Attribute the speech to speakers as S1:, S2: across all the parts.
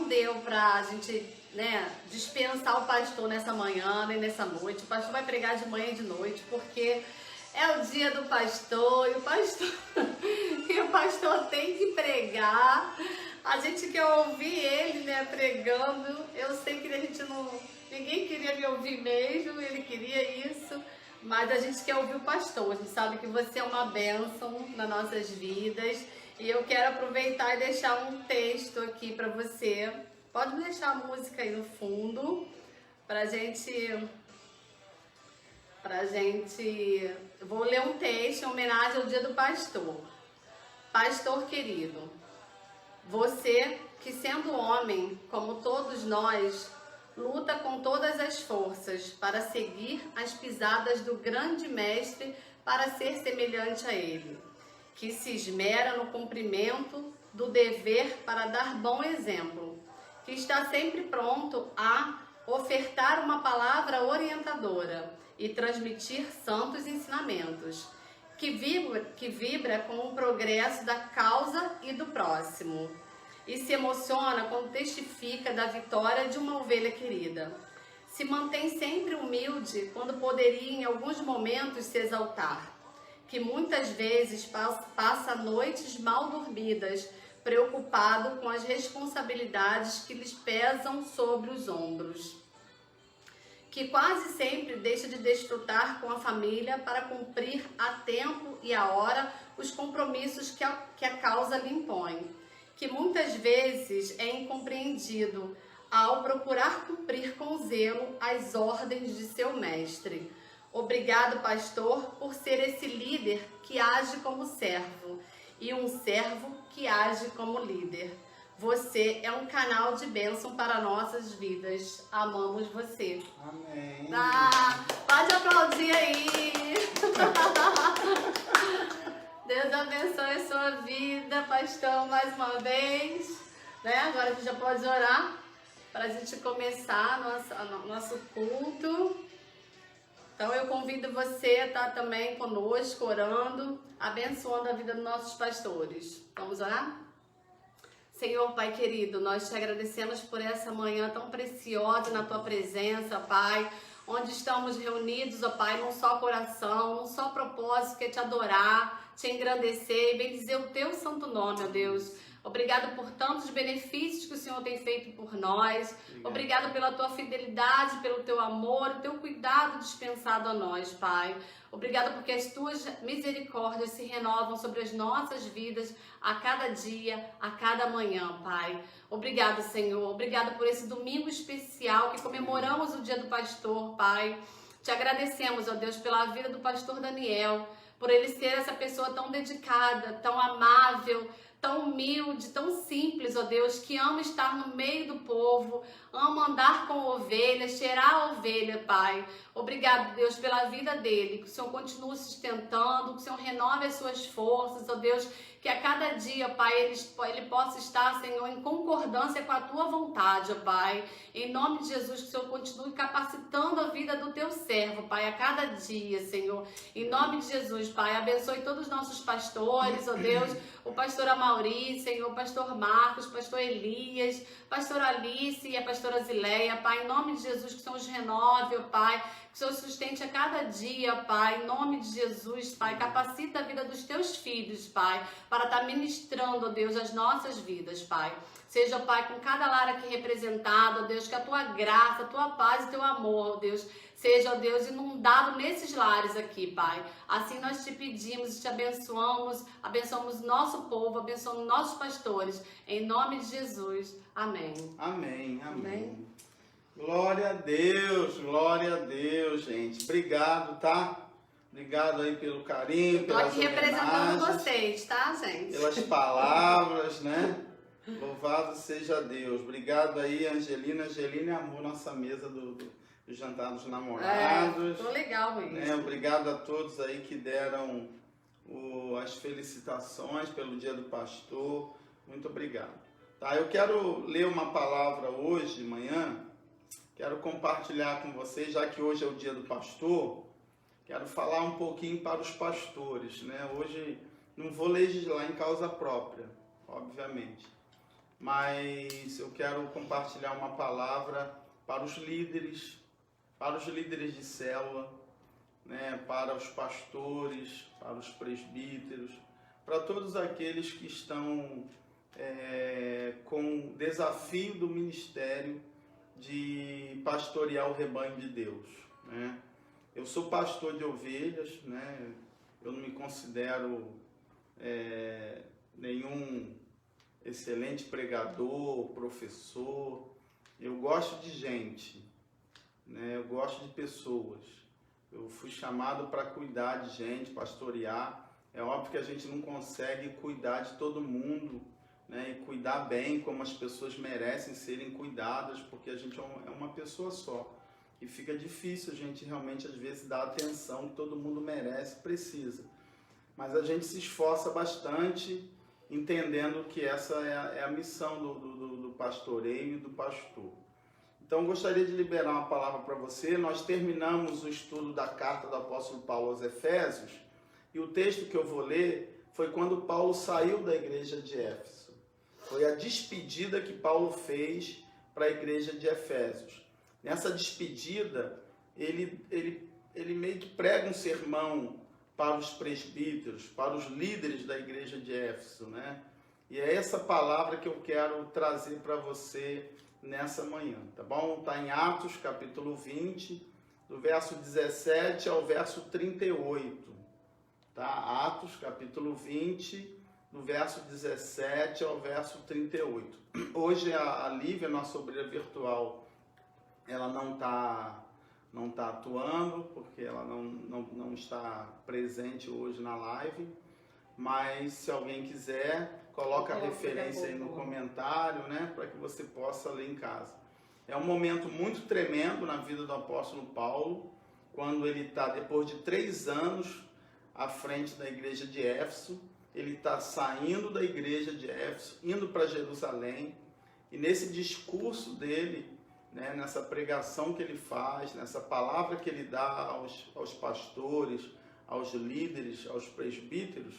S1: não deu pra gente, né, dispensar o pastor nessa manhã nem nessa noite. O pastor vai pregar de manhã e de noite, porque é o dia do pastor e o pastor, e o pastor tem que pregar. A gente quer ouvir ele, né, pregando. Eu sei que a gente não... Ninguém queria me ouvir mesmo, ele queria isso. Mas a gente quer ouvir o pastor. A gente sabe que você é uma bênção nas nossas vidas. E eu quero aproveitar e deixar um texto aqui para você. Pode deixar a música aí no fundo pra gente... Eu vou ler um texto em homenagem ao dia do pastor. Pastor querido, você que sendo homem, como todos nós, luta com todas as forças para seguir as pisadas do grande mestre para ser semelhante a ele, que se esmera no cumprimento do dever para dar bom exemplo, que está sempre pronto a ofertar uma palavra orientadora e transmitir santos ensinamentos, que vibra com o progresso da causa e do próximo, e se emociona quando testifica da vitória de uma ovelha querida. Se mantém sempre humilde quando poderia em alguns momentos se exaltar, que muitas vezes passa noites mal dormidas, preocupado com as responsabilidades que lhes pesam sobre os ombros, que quase sempre deixa de desfrutar com a família para cumprir a tempo e a hora os compromissos que a causa lhe impõe, que muitas vezes é incompreendido ao procurar cumprir com zelo as ordens de seu mestre. Obrigado, pastor, por ser esse líder que age como servo e um servo que age como líder. Você é um canal de bênção para nossas vidas. Amamos você.
S2: Amém.
S1: Pode aplaudir aí. Deus abençoe a sua vida, pastor, mais uma vez. Né? Agora a gente já pode orar para a gente começar nosso culto. Então eu convido você a estar também conosco, orando, abençoando a vida dos nossos pastores. Vamos orar? Senhor, Pai querido, nós te agradecemos por essa manhã tão preciosa na Tua presença, Pai, onde estamos reunidos, ó Pai, num só coração, num só propósito que é te adorar, te engrandecer e bendizer o Teu santo nome, ó Deus. Obrigado por tantos benefícios que o Senhor tem feito por nós. Obrigado pela Tua fidelidade, pelo Teu amor, o Teu cuidado dispensado a nós, Pai. Obrigado porque as Tuas misericórdias se renovam sobre as nossas vidas a cada dia, a cada manhã, Pai. Obrigado, Senhor. Obrigado por esse domingo especial que comemoramos o Dia do Pastor, Pai. Te agradecemos, ó Deus, pela vida do pastor Daniel, por ele ser essa pessoa tão dedicada, tão amável, tão humilde, tão simples, ó Deus, que ama estar no meio do povo, ama andar com ovelhas, cheirar a ovelha, Pai. Obrigado, Deus, pela vida dele, que o Senhor continue sustentando, que o Senhor renove as suas forças, ó Deus, que a cada dia, Pai, ele possa estar, Senhor, em concordância com a Tua vontade, ó Pai. Em nome de Jesus, que o Senhor continue capacitando a vida do Teu servo, Pai, a cada dia, Senhor. Em nome de Jesus, Pai, abençoe todos os nossos pastores, ó Deus, o pastor Amauri, Senhor, o pastor Marcos, o pastor Elias, pastor Alice e a pastora Zileia, Pai, em nome de Jesus, que o Senhor os renove, ó Pai, que o Senhor sustente a cada dia, Pai, em nome de Jesus, Pai, capacita a vida dos Teus filhos, Pai, para estar ministrando, ó Deus, as nossas vidas, Pai. Seja, Pai, com cada lar aqui representado, ó Deus, que a Tua graça, a Tua paz e Teu amor, ó Deus, seja, ó Deus, inundado nesses lares aqui, Pai. Assim nós te pedimos e te abençoamos, abençoamos nosso povo, abençoamos nossos pastores, em nome de Jesus. Amém.
S2: Amém, amém.
S1: Amém.
S2: Glória a Deus, gente. Obrigado, tá? Obrigado aí pelo carinho,
S1: Tô
S2: pelas
S1: aqui representando
S2: homenagens,
S1: vocês, tá, gente?
S2: pelas palavras, né? Louvado seja Deus. Obrigado aí, Angelina. Angelina amou nossa mesa do jantar dos namorados.
S1: Tô legal mesmo.
S2: Né? Obrigado a todos aí que deram as felicitações pelo Dia do Pastor. Muito obrigado. Tá, eu quero ler uma palavra hoje, manhã. Quero compartilhar com vocês, já que hoje é o Dia do Pastor. Quero falar um pouquinho para os pastores, né? Hoje não vou legislar em causa própria, obviamente. mas eu quero compartilhar uma palavra para os líderes de célula, né, para os pastores, para os presbíteros, para todos aqueles que estão com o desafio do ministério de pastorear o rebanho de Deus, né? Eu sou pastor de ovelhas, né? Eu não me considero nenhum excelente pregador, professor. Eu gosto de gente, né? Eu gosto de pessoas. Eu fui chamado para cuidar de gente, pastorear. É óbvio que a gente não consegue cuidar de todo mundo, né? E cuidar bem como as pessoas merecem serem cuidadas, porque a gente é uma pessoa só. E fica difícil a gente realmente, às vezes, dar a atenção que todo mundo merece, precisa. Mas a gente se esforça bastante, entendendo que essa é a missão do pastoreio e do pastor. Então, gostaria de liberar uma palavra para você. Nós terminamos o estudo da carta do apóstolo Paulo aos Efésios, e o texto que eu vou ler foi quando Paulo saiu da igreja de Éfeso. Foi a despedida que Paulo fez para a igreja de Efésios. Nessa despedida, ele meio que prega um sermão para os presbíteros, para os líderes da igreja de Éfeso, né? E é essa palavra que eu quero trazer para você nessa manhã, tá bom? Está em Atos, capítulo 20, do verso 17 ao verso 38, tá? Atos, capítulo 20, do verso 17 ao verso 38. Hoje a Lívia, nossa obreira virtual, ela não está atuando, porque ela não está presente hoje na live, mas se alguém quiser, coloca a referência aí no comentário, né, para que você possa ler em casa. É um momento muito tremendo na vida do apóstolo Paulo, quando ele está, depois de 3 anos, à frente da igreja de Éfeso. Ele está saindo da igreja de Éfeso, indo para Jerusalém, e nesse discurso dele, né, nessa pregação que ele faz, nessa palavra que ele dá aos pastores, aos líderes, aos presbíteros,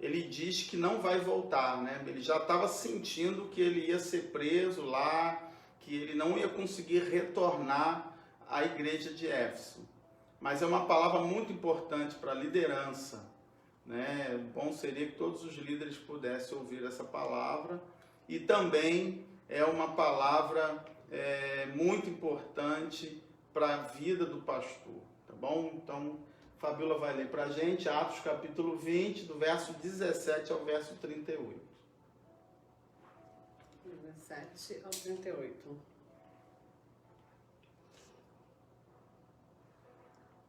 S2: ele diz que não vai voltar, né? Ele já estava sentindo que ele ia ser preso lá, que ele não ia conseguir retornar à igreja de Éfeso. Mas é uma palavra muito importante para a liderança, né? Bom seria que todos os líderes pudessem ouvir essa palavra, e também é uma palavra muito importante para a vida do pastor, tá bom? Então, Fabiola vai ler para a gente Atos capítulo 20, do verso 17 ao verso 38.
S1: 17 ao 38.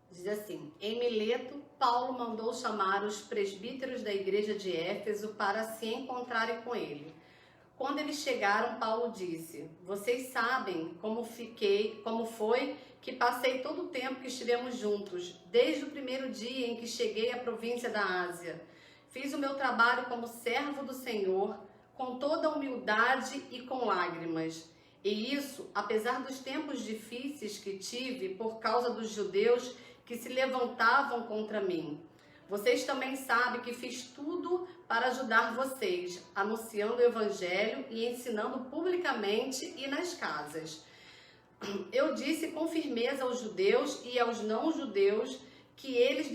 S1: Diz assim: em Mileto, Paulo mandou chamar os presbíteros da igreja de Éfeso para se encontrarem com ele. Quando eles chegaram, Paulo disse: vocês sabem como foi que passei todo o tempo que estivemos juntos, desde o primeiro dia em que cheguei à província da Ásia. Fiz o meu trabalho como servo do Senhor, com toda humildade e com lágrimas. E isso, apesar dos tempos difíceis que tive por causa dos judeus que se levantavam contra mim. Vocês também sabem que fiz tudo para ajudar vocês, anunciando o Evangelho e ensinando publicamente e nas casas. Eu disse com firmeza aos judeus e aos não-judeus que eles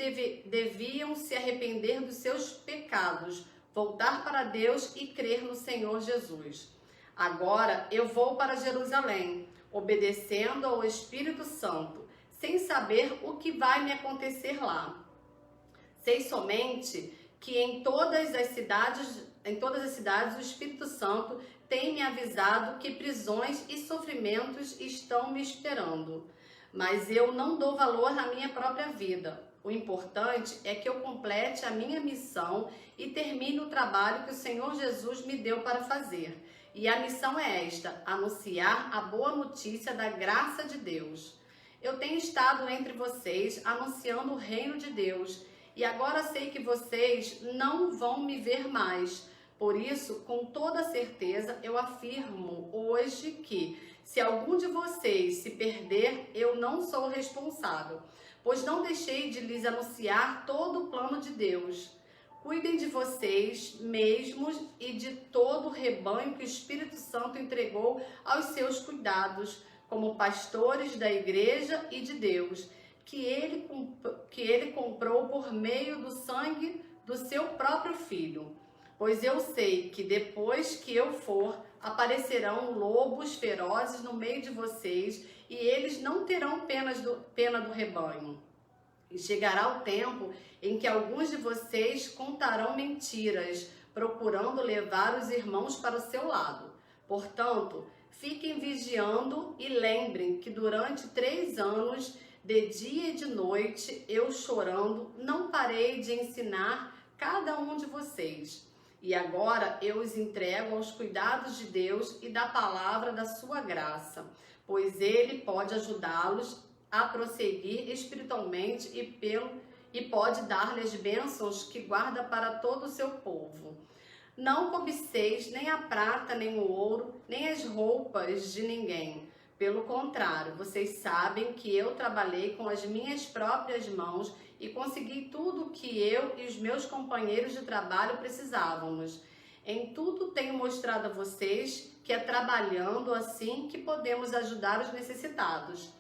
S1: deviam se arrepender dos seus pecados, voltar para Deus e crer no Senhor Jesus. Agora eu vou para Jerusalém, obedecendo ao Espírito Santo, sem saber o que vai me acontecer lá. Sei somente que em todas as cidades o Espírito Santo tem me avisado que prisões e sofrimentos estão me esperando. Mas eu não dou valor à minha própria vida. O importante é que eu complete a minha missão e termine o trabalho que o Senhor Jesus me deu para fazer. E a missão é esta: anunciar a boa notícia da graça de Deus. Eu tenho estado entre vocês anunciando o reino de Deus, e agora sei que vocês não vão me ver mais. Por isso, com toda certeza, eu afirmo hoje que, se algum de vocês se perder, eu não sou responsável, pois não deixei de lhes anunciar todo o plano de Deus. Cuidem de vocês mesmos e de todo o rebanho que o Espírito Santo entregou aos seus cuidados, como pastores da igreja e de Deus, que ele comprou por meio do sangue do seu próprio Filho. Pois eu sei que depois que eu for, aparecerão lobos ferozes no meio de vocês, e eles não terão pena do rebanho. E chegará o tempo em que alguns de vocês contarão mentiras, procurando levar os irmãos para o seu lado. Portanto, fiquem vigiando e lembrem que durante 3 anos, de dia e de noite, eu chorando, não parei de ensinar cada um de vocês. E agora eu os entrego aos cuidados de Deus e da palavra da sua graça, pois Ele pode ajudá-los a prosseguir espiritualmente e pode dar-lhes bênçãos que guarda para todo o seu povo. Não cobiceis nem a prata, nem o ouro, nem as roupas de ninguém. Pelo contrário, vocês sabem que eu trabalhei com as minhas próprias mãos e consegui tudo o que eu e os meus companheiros de trabalho precisávamos. Em tudo tenho mostrado a vocês que é trabalhando assim que podemos ajudar os necessitados.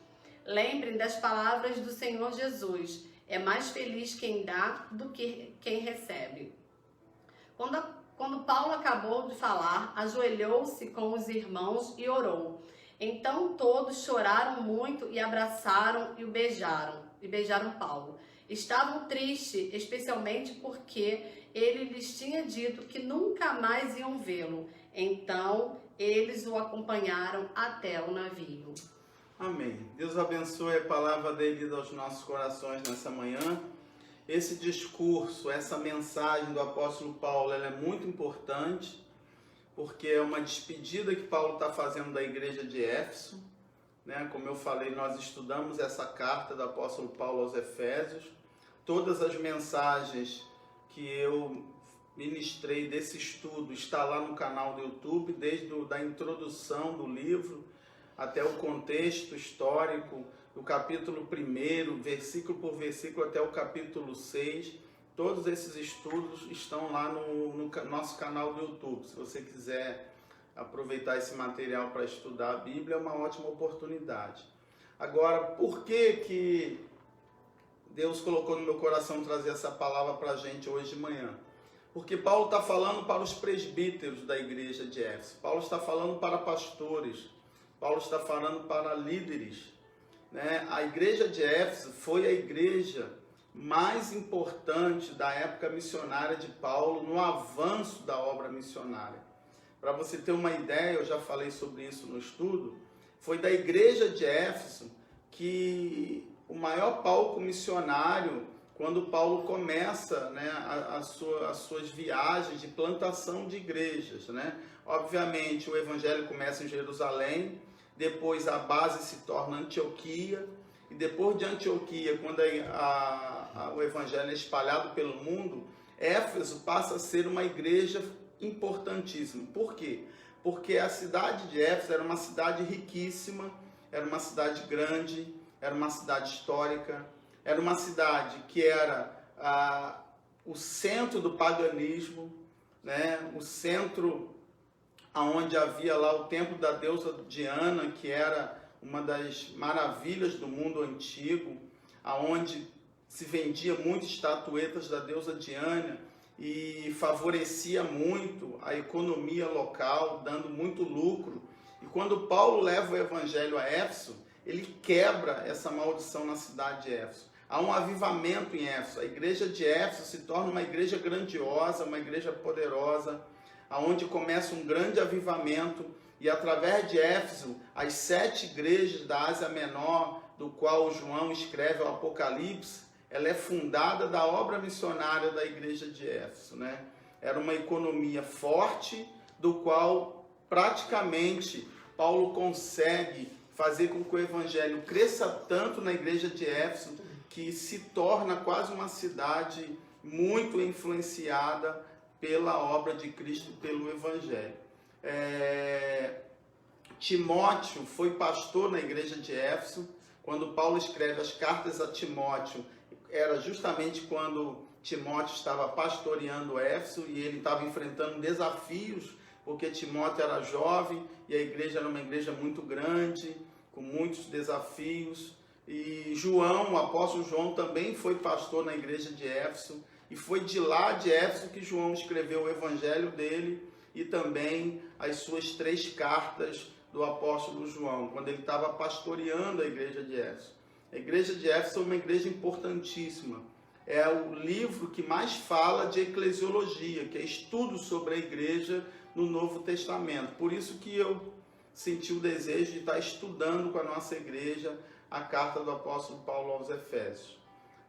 S1: Lembrem das palavras do Senhor Jesus: é mais feliz quem dá do que quem recebe. Quando Paulo acabou de falar, ajoelhou-se com os irmãos e orou. Então todos choraram muito e abraçaram e o beijaram Paulo. Estavam tristes, especialmente porque ele lhes tinha dito que nunca mais iam vê-lo. Então eles o acompanharam até o navio.
S2: Amém. Deus abençoe a palavra dele aos nossos corações nessa manhã. Esse discurso, essa mensagem do apóstolo Paulo, ela é muito importante, porque é uma despedida que Paulo está fazendo da igreja de Éfeso, né? Como eu falei, nós estudamos essa carta do apóstolo Paulo aos Efésios. Todas as mensagens que eu ministrei desse estudo está lá no canal do YouTube, desde a introdução do livro até o contexto histórico, do capítulo 1, versículo por versículo, até o capítulo 6. Todos esses estudos estão lá no nosso canal do YouTube. Se você quiser aproveitar esse material para estudar a Bíblia, é uma ótima oportunidade. Agora, por que Deus colocou no meu coração trazer essa palavra para a gente hoje de manhã? Porque Paulo está falando para os presbíteros da igreja de Éfeso. Paulo está falando para pastores. Paulo está falando para líderes, né? A igreja de Éfeso foi a igreja mais importante da época missionária de Paulo, no avanço da obra missionária. Para você ter uma ideia, eu já falei sobre isso no estudo, foi da igreja de Éfeso que o maior palco missionário, quando Paulo começa, né, as suas viagens de plantação de igrejas, né? Obviamente o evangelho começa em Jerusalém, depois a base se torna Antioquia, e depois de Antioquia, quando o evangelho é espalhado pelo mundo, Éfeso passa a ser uma igreja importantíssima. Por quê? Porque a cidade de Éfeso era uma cidade riquíssima, era uma cidade grande, era uma cidade histórica, era uma cidade que era o centro do paganismo, né? O centro onde havia lá o templo da deusa Diana, que era uma das maravilhas do mundo antigo, aonde se vendia muitas estatuetas da deusa Diana e favorecia muito a economia local, dando muito lucro. E quando Paulo leva o evangelho a Éfeso, ele quebra essa maldição na cidade de Éfeso. Há um avivamento em Éfeso. A igreja de Éfeso se torna uma igreja grandiosa, uma igreja poderosa, aonde começa um grande avivamento, e através de Éfeso, as 7 igrejas da Ásia Menor, do qual João escreve o Apocalipse, ela é fundada da obra missionária da igreja de Éfeso, né? Era uma economia forte, do qual praticamente Paulo consegue fazer com que o evangelho cresça tanto na igreja de Éfeso, que se torna quase uma cidade muito influenciada pela obra de Cristo, pelo evangelho. Timóteo foi pastor na igreja de Éfeso. Quando Paulo escreve as cartas a Timóteo, era justamente quando Timóteo estava pastoreando Éfeso e ele estava enfrentando desafios, porque Timóteo era jovem e a igreja era uma igreja muito grande, com muitos desafios. E João, o apóstolo João, também foi pastor na igreja de Éfeso, e foi de lá de Éfeso que João escreveu o evangelho dele e também as suas 3 cartas do apóstolo João, quando ele estava pastoreando a igreja de Éfeso. A igreja de Éfeso é uma igreja importantíssima. É o livro que mais fala de eclesiologia, que é estudo sobre a igreja no Novo Testamento. Por isso que eu senti o desejo de estar estudando com a nossa igreja a carta do apóstolo Paulo aos Efésios.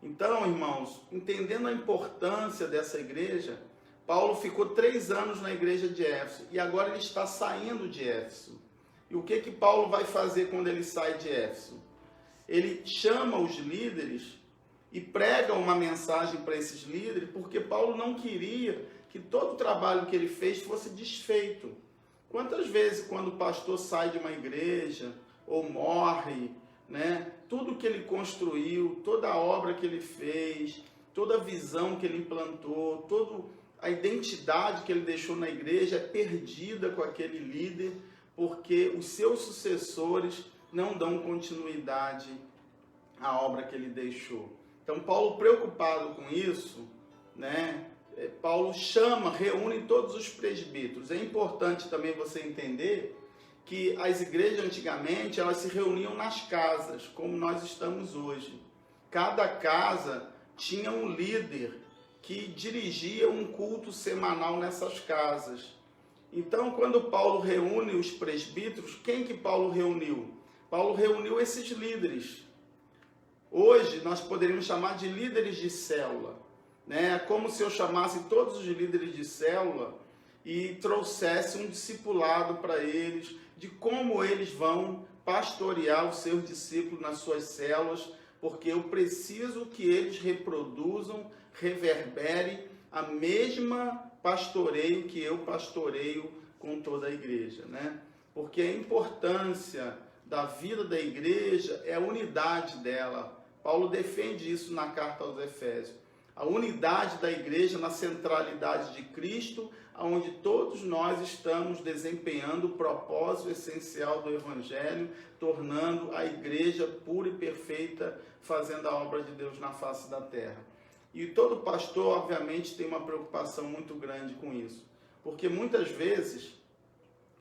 S2: Então, irmãos, entendendo a importância dessa igreja, Paulo ficou 3 anos na igreja de Éfeso e agora ele está saindo de Éfeso. E o que Paulo vai fazer quando ele sai de Éfeso? Ele chama os líderes e prega uma mensagem para esses líderes, porque Paulo não queria que todo o trabalho que ele fez fosse desfeito. Quantas vezes, quando o pastor sai de uma igreja ou morre, né, tudo que ele construiu, toda a obra que ele fez, toda a visão que ele implantou, toda a identidade que ele deixou na igreja é perdida com aquele líder, porque os seus sucessores não dão continuidade à obra que ele deixou. Então, Paulo, preocupado com isso, né, Paulo reúne todos os presbíteros. É importante também você entender que as igrejas antigamente, elas se reuniam nas casas, como nós estamos hoje. Cada casa tinha um líder que dirigia um culto semanal nessas casas. Então, quando Paulo reúne os presbíteros, quem que Paulo reuniu? Paulo reuniu esses líderes. Hoje, nós poderíamos chamar de líderes de célula, né? Como se eu chamasse todos os líderes de célula e trouxesse um discipulado para eles, de como eles vão pastorear os seus discípulos nas suas células, porque eu preciso que eles reproduzam, reverberem a mesma pastoreio que eu pastoreio com toda a igreja, né? Porque a importância da vida da igreja é a unidade dela. Paulo defende isso na carta aos Efésios. A unidade da igreja na centralidade de Cristo, onde todos nós estamos desempenhando o propósito essencial do Evangelho, tornando a igreja pura e perfeita, fazendo a obra de Deus na face da terra. E todo pastor, obviamente, tem uma preocupação muito grande com isso, porque muitas vezes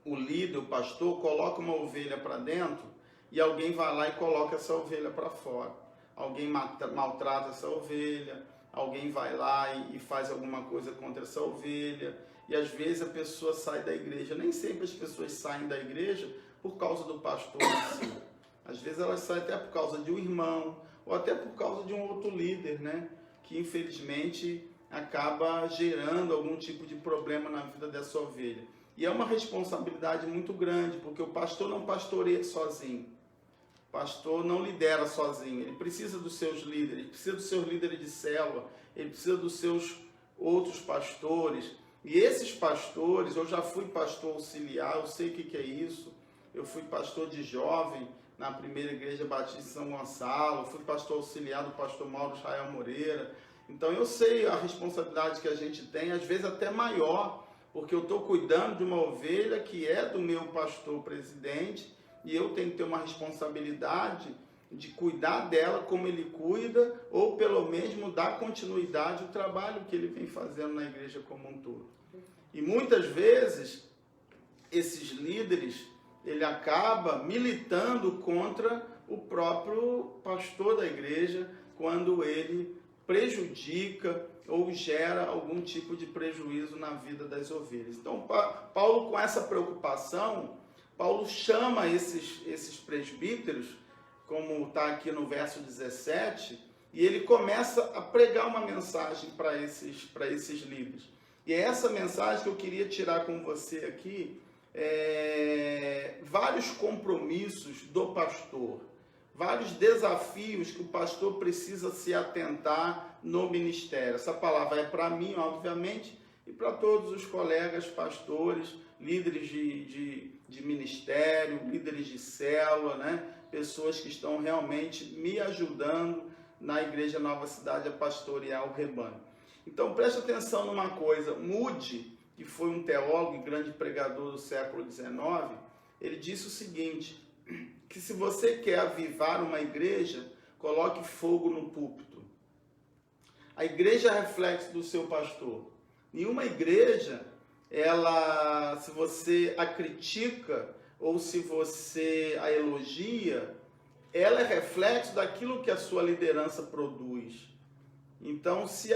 S2: o líder, o pastor, coloca uma ovelha para dentro e alguém vai lá e coloca essa ovelha para fora. Alguém maltrata essa ovelha, alguém vai lá e faz alguma coisa contra essa ovelha, e às vezes a pessoa sai da igreja. Nem sempre as pessoas saem da igreja por causa do pastor em si. Às vezes elas saem até por causa de um irmão, ou até por causa de um outro líder, né? Que infelizmente acaba gerando algum tipo de problema na vida dessa ovelha. E é uma responsabilidade muito grande, porque o pastor não pastoreia sozinho. O pastor não lidera sozinho, ele precisa dos seus líderes, ele precisa dos seus líderes de célula, ele precisa dos seus outros pastores. E esses pastores, eu já fui pastor auxiliar, eu sei o que é isso. Eu fui pastor de jovem na primeira igreja batista de São Gonçalo, fui pastor auxiliar do pastor Mauro Israel Moreira. Então eu sei a responsabilidade que a gente tem, às vezes até maior, porque eu estou cuidando de uma ovelha que é do meu pastor presidente, e eu tenho que ter uma responsabilidade de cuidar dela como ele cuida, ou pelo menos dar continuidade ao trabalho que ele vem fazendo na igreja como um todo. E muitas vezes, esses líderes, ele acaba militando contra o próprio pastor da igreja, quando ele prejudica ou gera algum tipo de prejuízo na vida das ovelhas. Então, Paulo, com essa preocupação, Paulo chama esses presbíteros, como está aqui no verso 17, e ele começa a pregar uma mensagem para esses líderes. E é essa mensagem que eu queria tirar com você aqui, vários compromissos do pastor, vários desafios que o pastor precisa se atentar no ministério. Essa palavra é para mim, obviamente, e para todos os colegas pastores, líderes de ministério, líderes de célula, né? Pessoas que estão realmente me ajudando na Igreja Nova Cidade a pastorear o rebanho. Então preste atenção numa coisa, Moody, que foi um teólogo e grande pregador do século XIX, ele disse o seguinte, que se você quer avivar uma igreja, coloque fogo no púlpito. A igreja é reflexo do seu pastor. Nenhuma igreja, se você a critica ou se você a elogia, ela é reflexo daquilo que a sua liderança produz. Então, se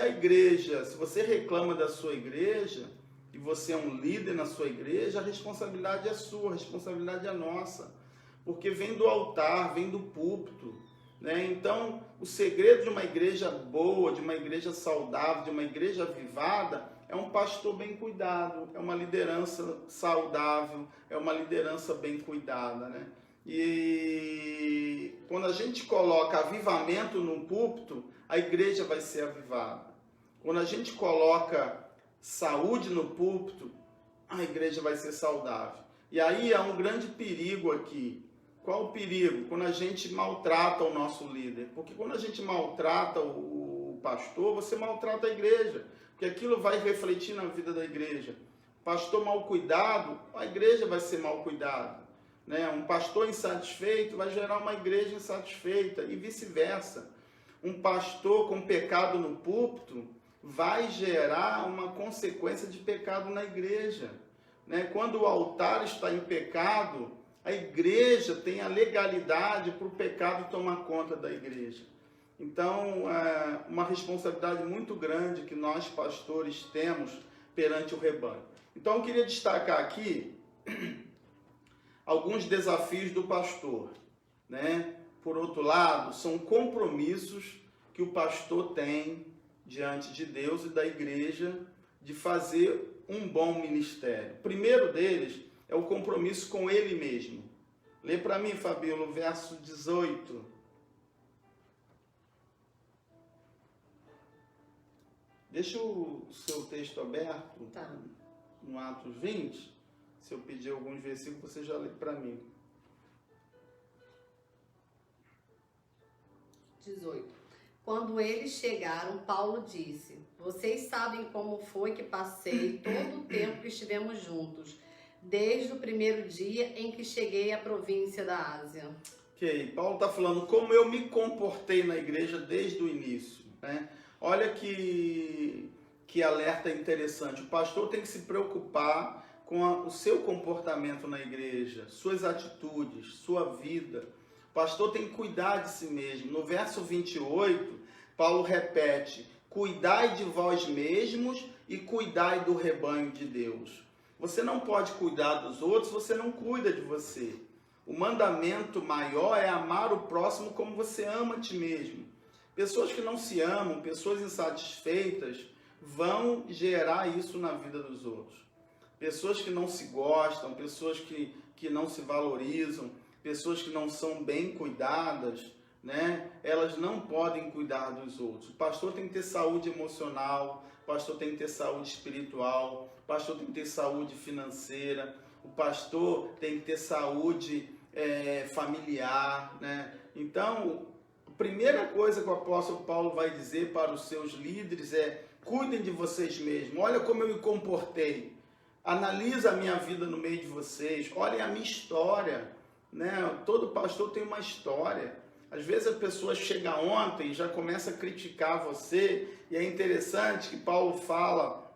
S2: você reclama da sua igreja, e você é um líder na sua igreja, a responsabilidade é sua, a responsabilidade é nossa. Porque vem do altar, vem do púlpito, né? Então, o segredo de uma igreja boa, de uma igreja saudável, de uma igreja avivada, é um pastor bem cuidado, é uma liderança saudável, é uma liderança bem cuidada, né? E quando a gente coloca avivamento no púlpito, a igreja vai ser avivada. Quando a gente coloca saúde no púlpito, a igreja vai ser saudável. E aí há um grande perigo aqui. Qual o perigo? Quando a gente maltrata o nosso líder. Porque quando a gente maltrata o pastor, você maltrata a igreja. Porque aquilo vai refletir na vida da igreja. Pastor mal cuidado, a igreja vai ser mal cuidada, né? Um pastor insatisfeito vai gerar uma igreja insatisfeita e vice-versa. Um pastor com pecado no púlpito vai gerar uma consequência de pecado na igreja, né? Quando o altar está em pecado, a igreja tem a legalidade para o pecado tomar conta da igreja. Então, é uma responsabilidade muito grande que nós pastores temos perante o rebanho. Então, eu queria destacar aqui alguns desafios do pastor, né? Por outro lado, são compromissos que o pastor tem diante de Deus e da igreja de fazer um bom ministério. O primeiro deles é o compromisso com ele mesmo. Lê para mim, Fabíola, o verso 18. Deixa o seu texto aberto, tá, no Atos 20. Se eu pedir alguns versículos, você já lê para mim.
S1: 18. Quando eles chegaram, Paulo disse: vocês sabem como foi que passei todo o tempo que estivemos juntos, desde o primeiro dia em que cheguei à província da Ásia.
S2: Ok, Paulo está falando como eu me comportei na igreja desde o início, né? Olha que alerta interessante. O pastor tem que se preocupar com o seu comportamento na igreja, suas atitudes, sua vida. O pastor tem que cuidar de si mesmo. No verso 28, Paulo repete: cuidai de vós mesmos e cuidai do rebanho de Deus. Você não pode cuidar dos outros, você não cuida de você. O mandamento maior é amar o próximo como você ama a ti mesmo. Pessoas que não se amam, pessoas insatisfeitas, vão gerar isso na vida dos outros. Pessoas que não se gostam, pessoas que não se valorizam, pessoas que não são bem cuidadas, né? Elas não podem cuidar dos outros. O pastor tem que ter saúde emocional, o pastor tem que ter saúde espiritual, o pastor tem que ter saúde financeira, o pastor tem que ter saúde familiar, né? Então, a primeira coisa que o apóstolo Paulo vai dizer para os seus líderes é: cuidem de vocês mesmos. Olha como eu me comportei. Analisa a minha vida no meio de vocês. Olhem a minha história, né? Todo pastor tem uma história. Às vezes a pessoa chega ontem e já começa a criticar você. E é interessante que Paulo fala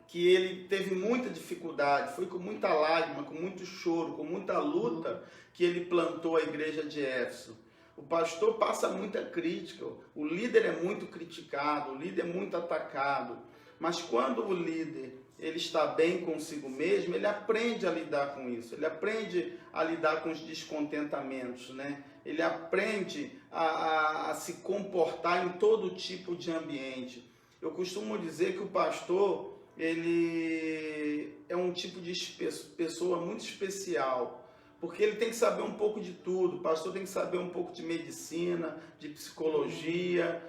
S2: que ele teve muita dificuldade. Foi com muita lágrima, com muito choro, com muita luta que ele plantou a igreja de Éfeso. O pastor passa muita crítica, o líder é muito criticado, o líder é muito atacado. Mas quando o líder ele está bem consigo mesmo, ele aprende a lidar com isso, ele aprende a lidar com os descontentamentos, né? Ele aprende a se comportar em todo tipo de ambiente. Eu costumo dizer que o pastor, ele é um tipo de pessoa muito especial, porque ele tem que saber um pouco de tudo. O pastor tem que saber um pouco de medicina, de psicologia,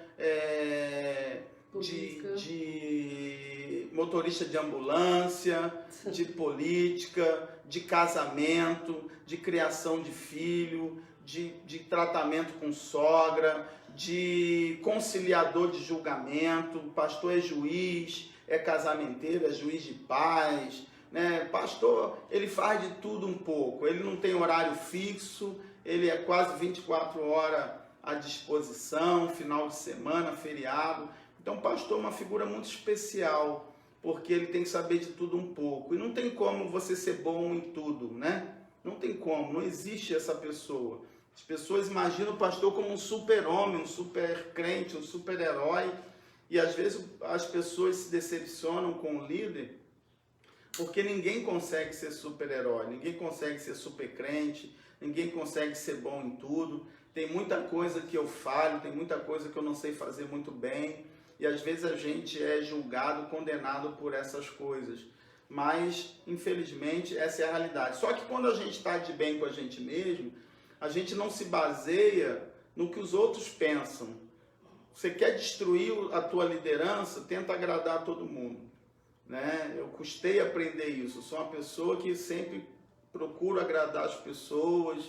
S2: de motorista de ambulância, de política, de casamento, de criação de filho, de tratamento com sogra, de conciliador de julgamento. O pastor é juiz, é casamenteiro, é juiz de paz, né? Pastor, ele faz de tudo um pouco, ele não tem horário fixo, ele é quase 24 horas à disposição, final de semana, feriado. Então, o pastor é uma figura muito especial, porque ele tem que saber de tudo um pouco. E não tem como você ser bom em tudo, né? Não tem como, não existe essa pessoa. As pessoas imaginam o pastor como um super-homem, um super-crente, um super-herói. E às vezes as pessoas se decepcionam com o líder, porque ninguém consegue ser super-herói, ninguém consegue ser super-crente, ninguém consegue ser bom em tudo. Tem muita coisa que eu falho, tem muita coisa que eu não sei fazer muito bem. E às vezes a gente é julgado, condenado por essas coisas. Mas, infelizmente, essa é a realidade. Só que quando a gente está de bem com a gente mesmo, a gente não se baseia no que os outros pensam. Você quer destruir a tua liderança, tenta agradar todo mundo, né? Eu custei aprender isso. Eu sou uma pessoa que sempre procuro agradar as pessoas,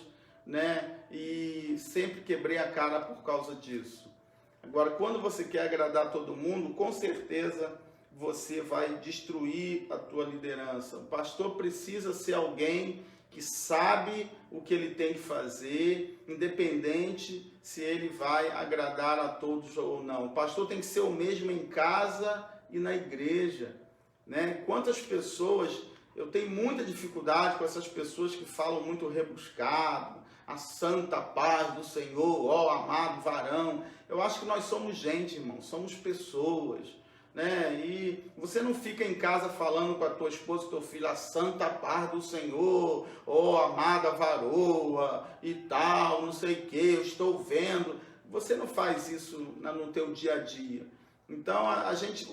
S2: né? E sempre quebrei a cara por causa disso. Agora, quando você quer agradar todo mundo, com certeza você vai destruir a tua liderança. O pastor precisa ser alguém que sabe o que ele tem que fazer, independente se ele vai agradar a todos ou não. O pastor tem que ser o mesmo em casa e na igreja, né? Quantas pessoas, eu tenho muita dificuldade com essas pessoas que falam muito rebuscado, a santa paz do Senhor, ó amado varão. Eu acho que nós somos gente, irmão, somos pessoas, né? E você não fica em casa falando com a tua esposa, com teu filho, a santa paz do Senhor, ó amada varoa e tal, não sei o que, eu estou vendo. Você não faz isso no teu dia a dia. Então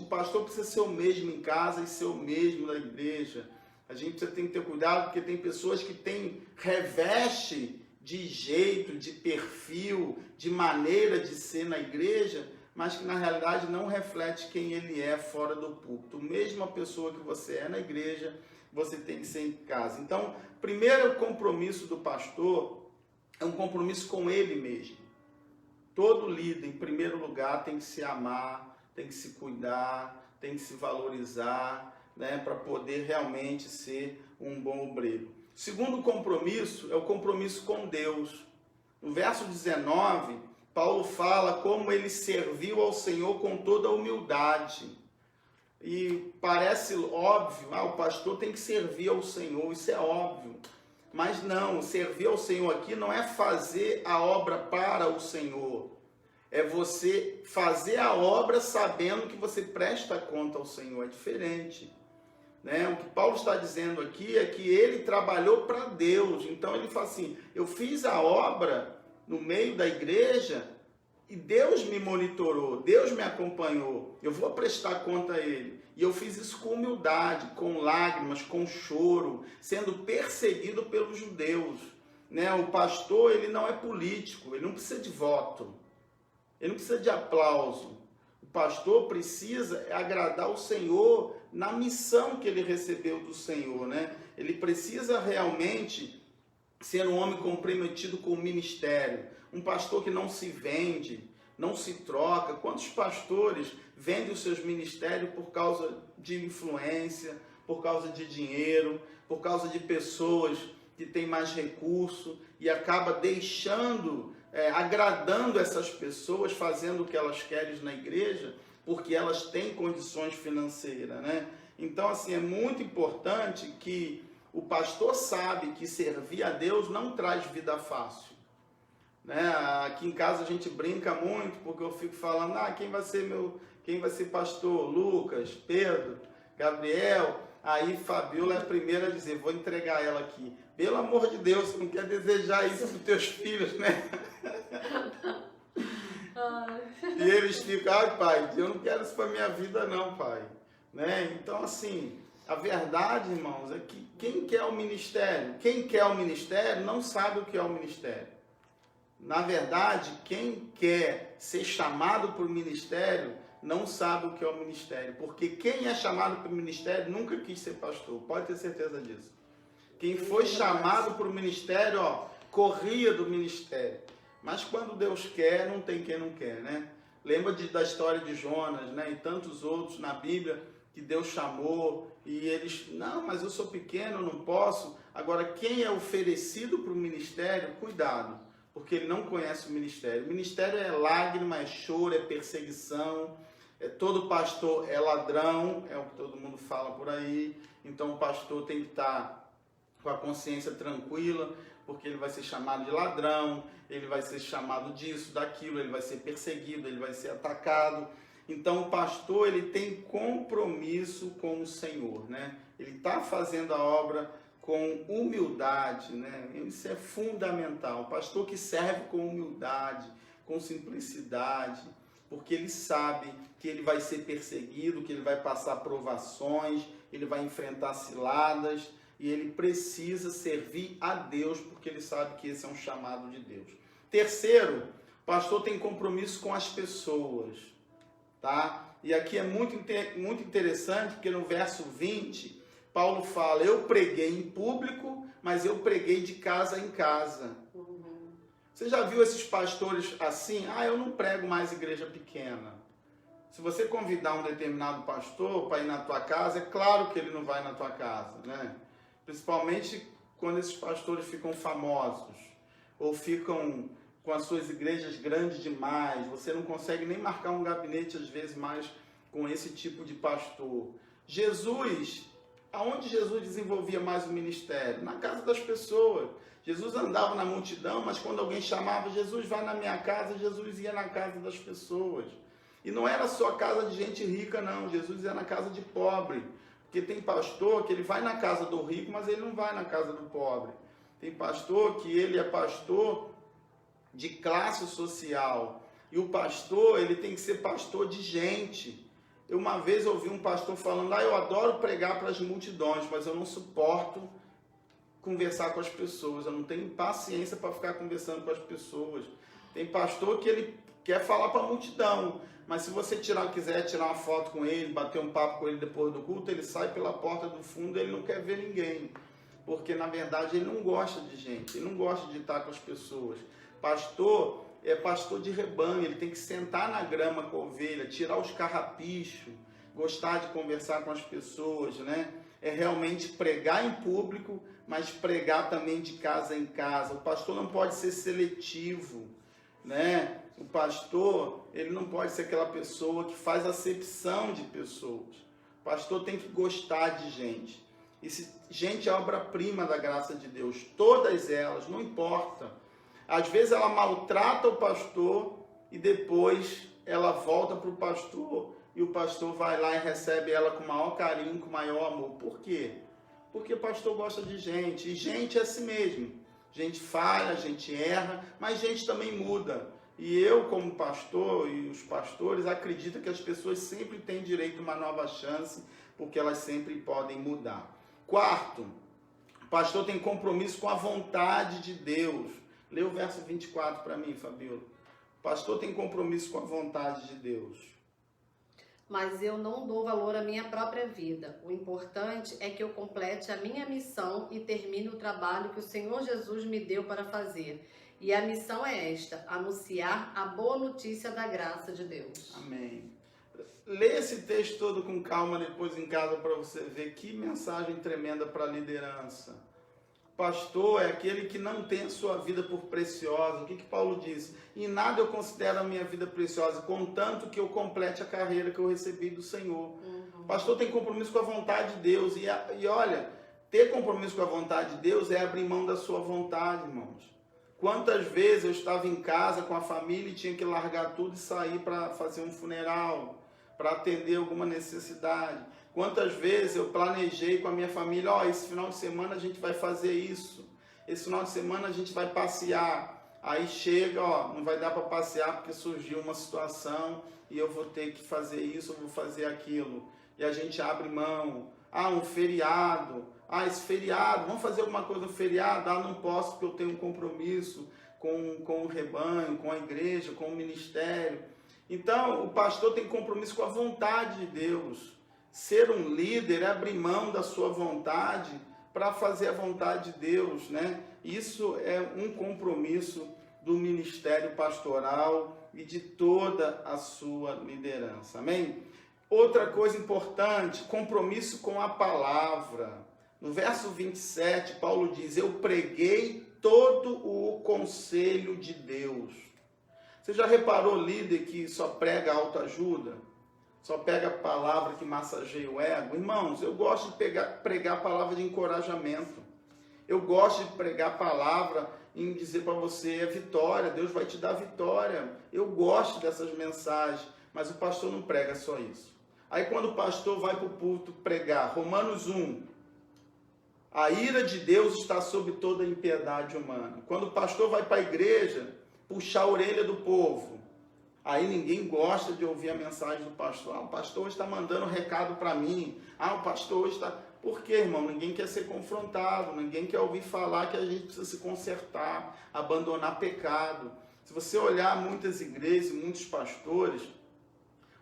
S2: o pastor precisa ser o mesmo em casa e ser o mesmo na igreja. A gente precisa ter que ter cuidado, porque tem pessoas que têm reveste de jeito, de perfil, de maneira de ser na igreja, mas que na realidade não reflete quem ele é fora do púlpito. Mesmo a pessoa que você é na igreja, você tem que ser em casa. Então, primeiro compromisso do pastor é um compromisso com ele mesmo. Todo líder, em primeiro lugar, tem que se amar, tem que se cuidar, tem que se valorizar, né, para poder realmente ser um bom obreiro. Segundo compromisso é o compromisso com Deus. No verso 19, Paulo fala como ele serviu ao Senhor com toda a humildade. E parece óbvio, o pastor tem que servir ao Senhor, isso é óbvio. Mas não, servir ao Senhor aqui não é fazer a obra para o Senhor. É você fazer a obra sabendo que você presta conta ao Senhor, é diferente. Né? O que Paulo está dizendo aqui é que ele trabalhou para Deus. Então ele fala assim, eu fiz a obra no meio da igreja e Deus me monitorou, Deus me acompanhou, eu vou prestar conta a ele. E eu fiz isso com humildade, com lágrimas, com choro, sendo perseguido pelos judeus. Né? O pastor, ele não é político, ele não precisa de voto, ele não precisa de aplauso. O pastor precisa agradar o Senhor na missão que ele recebeu do Senhor, né? Ele precisa realmente ser um homem comprometido com o ministério. Um pastor que não se vende, não se troca. Quantos pastores vendem os seus ministérios por causa de influência, por causa de dinheiro, por causa de pessoas que têm mais recurso e acaba deixando, agradando essas pessoas, fazendo o que elas querem na igreja, porque elas têm condições financeiras, né? Então, assim, é muito importante que o pastor sabe que servir a Deus não traz vida fácil. Né? Aqui em casa a gente brinca muito, porque eu fico falando, quem vai ser pastor? Lucas, Pedro, Gabriel. Aí Fabiola é a primeira a dizer, vou entregar ela aqui. Pelo amor de Deus, você não quer desejar isso para os teus filhos, né? E eles ficam, pai, eu não quero isso para minha vida não, pai. Né? Então, assim, a verdade, irmãos, é que quem quer o ministério não sabe o que é o ministério. Na verdade, quem quer ser chamado para o ministério não sabe o que é o ministério. Porque quem é chamado para o ministério nunca quis ser pastor, pode ter certeza disso. Quem foi chamado para o ministério, corria do ministério. Mas quando Deus quer, não tem quem não quer, né? Lembra da história de Jonas, né? E tantos outros na Bíblia que Deus chamou e eles, não, mas eu sou pequeno, não posso. Agora, quem é oferecido para o ministério, cuidado, porque ele não conhece o ministério. O ministério é lágrima, é choro, é perseguição, todo pastor é ladrão, é o que todo mundo fala por aí. Então o pastor tem que estar com a consciência tranquila, porque ele vai ser chamado de ladrão, ele vai ser chamado disso, daquilo, ele vai ser perseguido, ele vai ser atacado. Então o pastor, ele tem compromisso com o Senhor, né? Ele está fazendo a obra com humildade, né? Isso é fundamental. O pastor que serve com humildade, com simplicidade, porque ele sabe que ele vai ser perseguido, que ele vai passar provações, ele vai enfrentar ciladas, e ele precisa servir a Deus, porque ele sabe que esse é um chamado de Deus. Terceiro, o pastor tem compromisso com as pessoas, tá? E aqui é muito interessante, porque no verso 20, Paulo fala, eu preguei em público, mas eu preguei de casa em casa. Você já viu esses pastores assim? Eu não prego mais igreja pequena. Se você convidar um determinado pastor para ir na tua casa, é claro que ele não vai na tua casa, né? Principalmente quando esses pastores ficam famosos ou ficam com as suas igrejas grandes demais. Você não consegue nem marcar um gabinete, às vezes, mais com esse tipo de pastor. Jesus, aonde Jesus desenvolvia mais o ministério? Na casa das pessoas. Jesus andava na multidão, mas quando alguém chamava, Jesus vai na minha casa, Jesus ia na casa das pessoas. E não era só casa de gente rica, não. Jesus ia na casa de pobre. Porque tem pastor que ele vai na casa do rico, mas ele não vai na casa do pobre. Tem pastor que ele é pastor de classe social. E o pastor, ele tem que ser pastor de gente. Eu uma vez ouvi um pastor falando, eu adoro pregar para as multidões, mas eu não suporto conversar com as pessoas. Eu não tenho paciência para ficar conversando com as pessoas. Tem pastor que ele quer falar para a multidão, mas se você quiser tirar uma foto com ele, bater um papo com ele depois do culto, ele sai pela porta do fundo, ele não quer ver ninguém. Porque, na verdade, ele não gosta de gente, ele não gosta de estar com as pessoas. Pastor é pastor de rebanho, ele tem que sentar na grama com a ovelha, tirar os carrapichos, gostar de conversar com as pessoas, né? É realmente pregar em público, mas pregar também de casa em casa. O pastor não pode ser seletivo, né? O pastor, ele não pode ser aquela pessoa que faz acepção de pessoas. O pastor tem que gostar de gente. E se gente é obra-prima da graça de Deus, todas elas, não importa. Às vezes ela maltrata o pastor e depois ela volta para o pastor e o pastor vai lá e recebe ela com maior carinho, com maior amor. Por quê? Porque o pastor gosta de gente. E gente é assim mesmo. Gente falha, gente erra, mas gente também muda. E eu, como pastor, e os pastores, acreditam que as pessoas sempre têm direito a uma nova chance, porque elas sempre podem mudar. Quarto, o pastor tem compromisso com a vontade de Deus. Lê o verso 24 para mim, Fabiola. O pastor tem compromisso com a vontade de Deus.
S1: Mas eu não dou valor à minha própria vida. O importante é que eu complete a minha missão e termine o trabalho que o Senhor Jesus me deu para fazer. E a missão é esta, anunciar a boa notícia da graça de Deus.
S2: Amém. Lê esse texto todo com calma depois em casa para você ver que mensagem tremenda para a liderança. Pastor é aquele que não tem a sua vida por preciosa. O que Paulo diz? Em nada eu considero a minha vida preciosa, contanto que eu complete a carreira que eu recebi do Senhor. Pastor tem compromisso com a vontade de Deus. E olha, ter compromisso com a vontade de Deus é abrir mão da sua vontade, irmãos. Quantas vezes eu estava em casa com a família e tinha que largar tudo e sair para fazer um funeral, para atender alguma necessidade. Quantas vezes eu planejei com a minha família, esse final de semana a gente vai fazer isso, esse final de semana a gente vai passear. Aí chega, não vai dar para passear porque surgiu uma situação e eu vou ter que fazer isso, eu vou fazer aquilo. E a gente abre mão. Um feriado. Esse feriado, vamos fazer alguma coisa no feriado? Não posso porque eu tenho um compromisso com o rebanho, com a igreja, com o ministério. Então, o pastor tem compromisso com a vontade de Deus. Ser um líder é abrir mão da sua vontade para fazer a vontade de Deus, né? Isso é um compromisso do ministério pastoral e de toda a sua liderança, amém? Outra coisa importante, compromisso com a palavra. No verso 27, Paulo diz, eu preguei todo o conselho de Deus. Você já reparou, líder, que só prega autoajuda? Só pega a palavra que massageia o ego? Irmãos, eu gosto de pregar a palavra de encorajamento. Eu gosto de pregar a palavra em dizer para você, é vitória, Deus vai te dar vitória. Eu gosto dessas mensagens, mas o pastor não prega só isso. Aí quando o pastor vai para o púlpito pregar, Romanos 1, a ira de Deus está sobre toda a impiedade humana. Quando o pastor vai para a igreja, puxar a orelha do povo, aí ninguém gosta de ouvir a mensagem do pastor. Ah, o pastor está mandando recado para mim. Ah, o pastor está... Por quê, irmão? Ninguém quer ser confrontado, ninguém quer ouvir falar que a gente precisa se consertar, abandonar pecado. Se você olhar muitas igrejas, muitos pastores,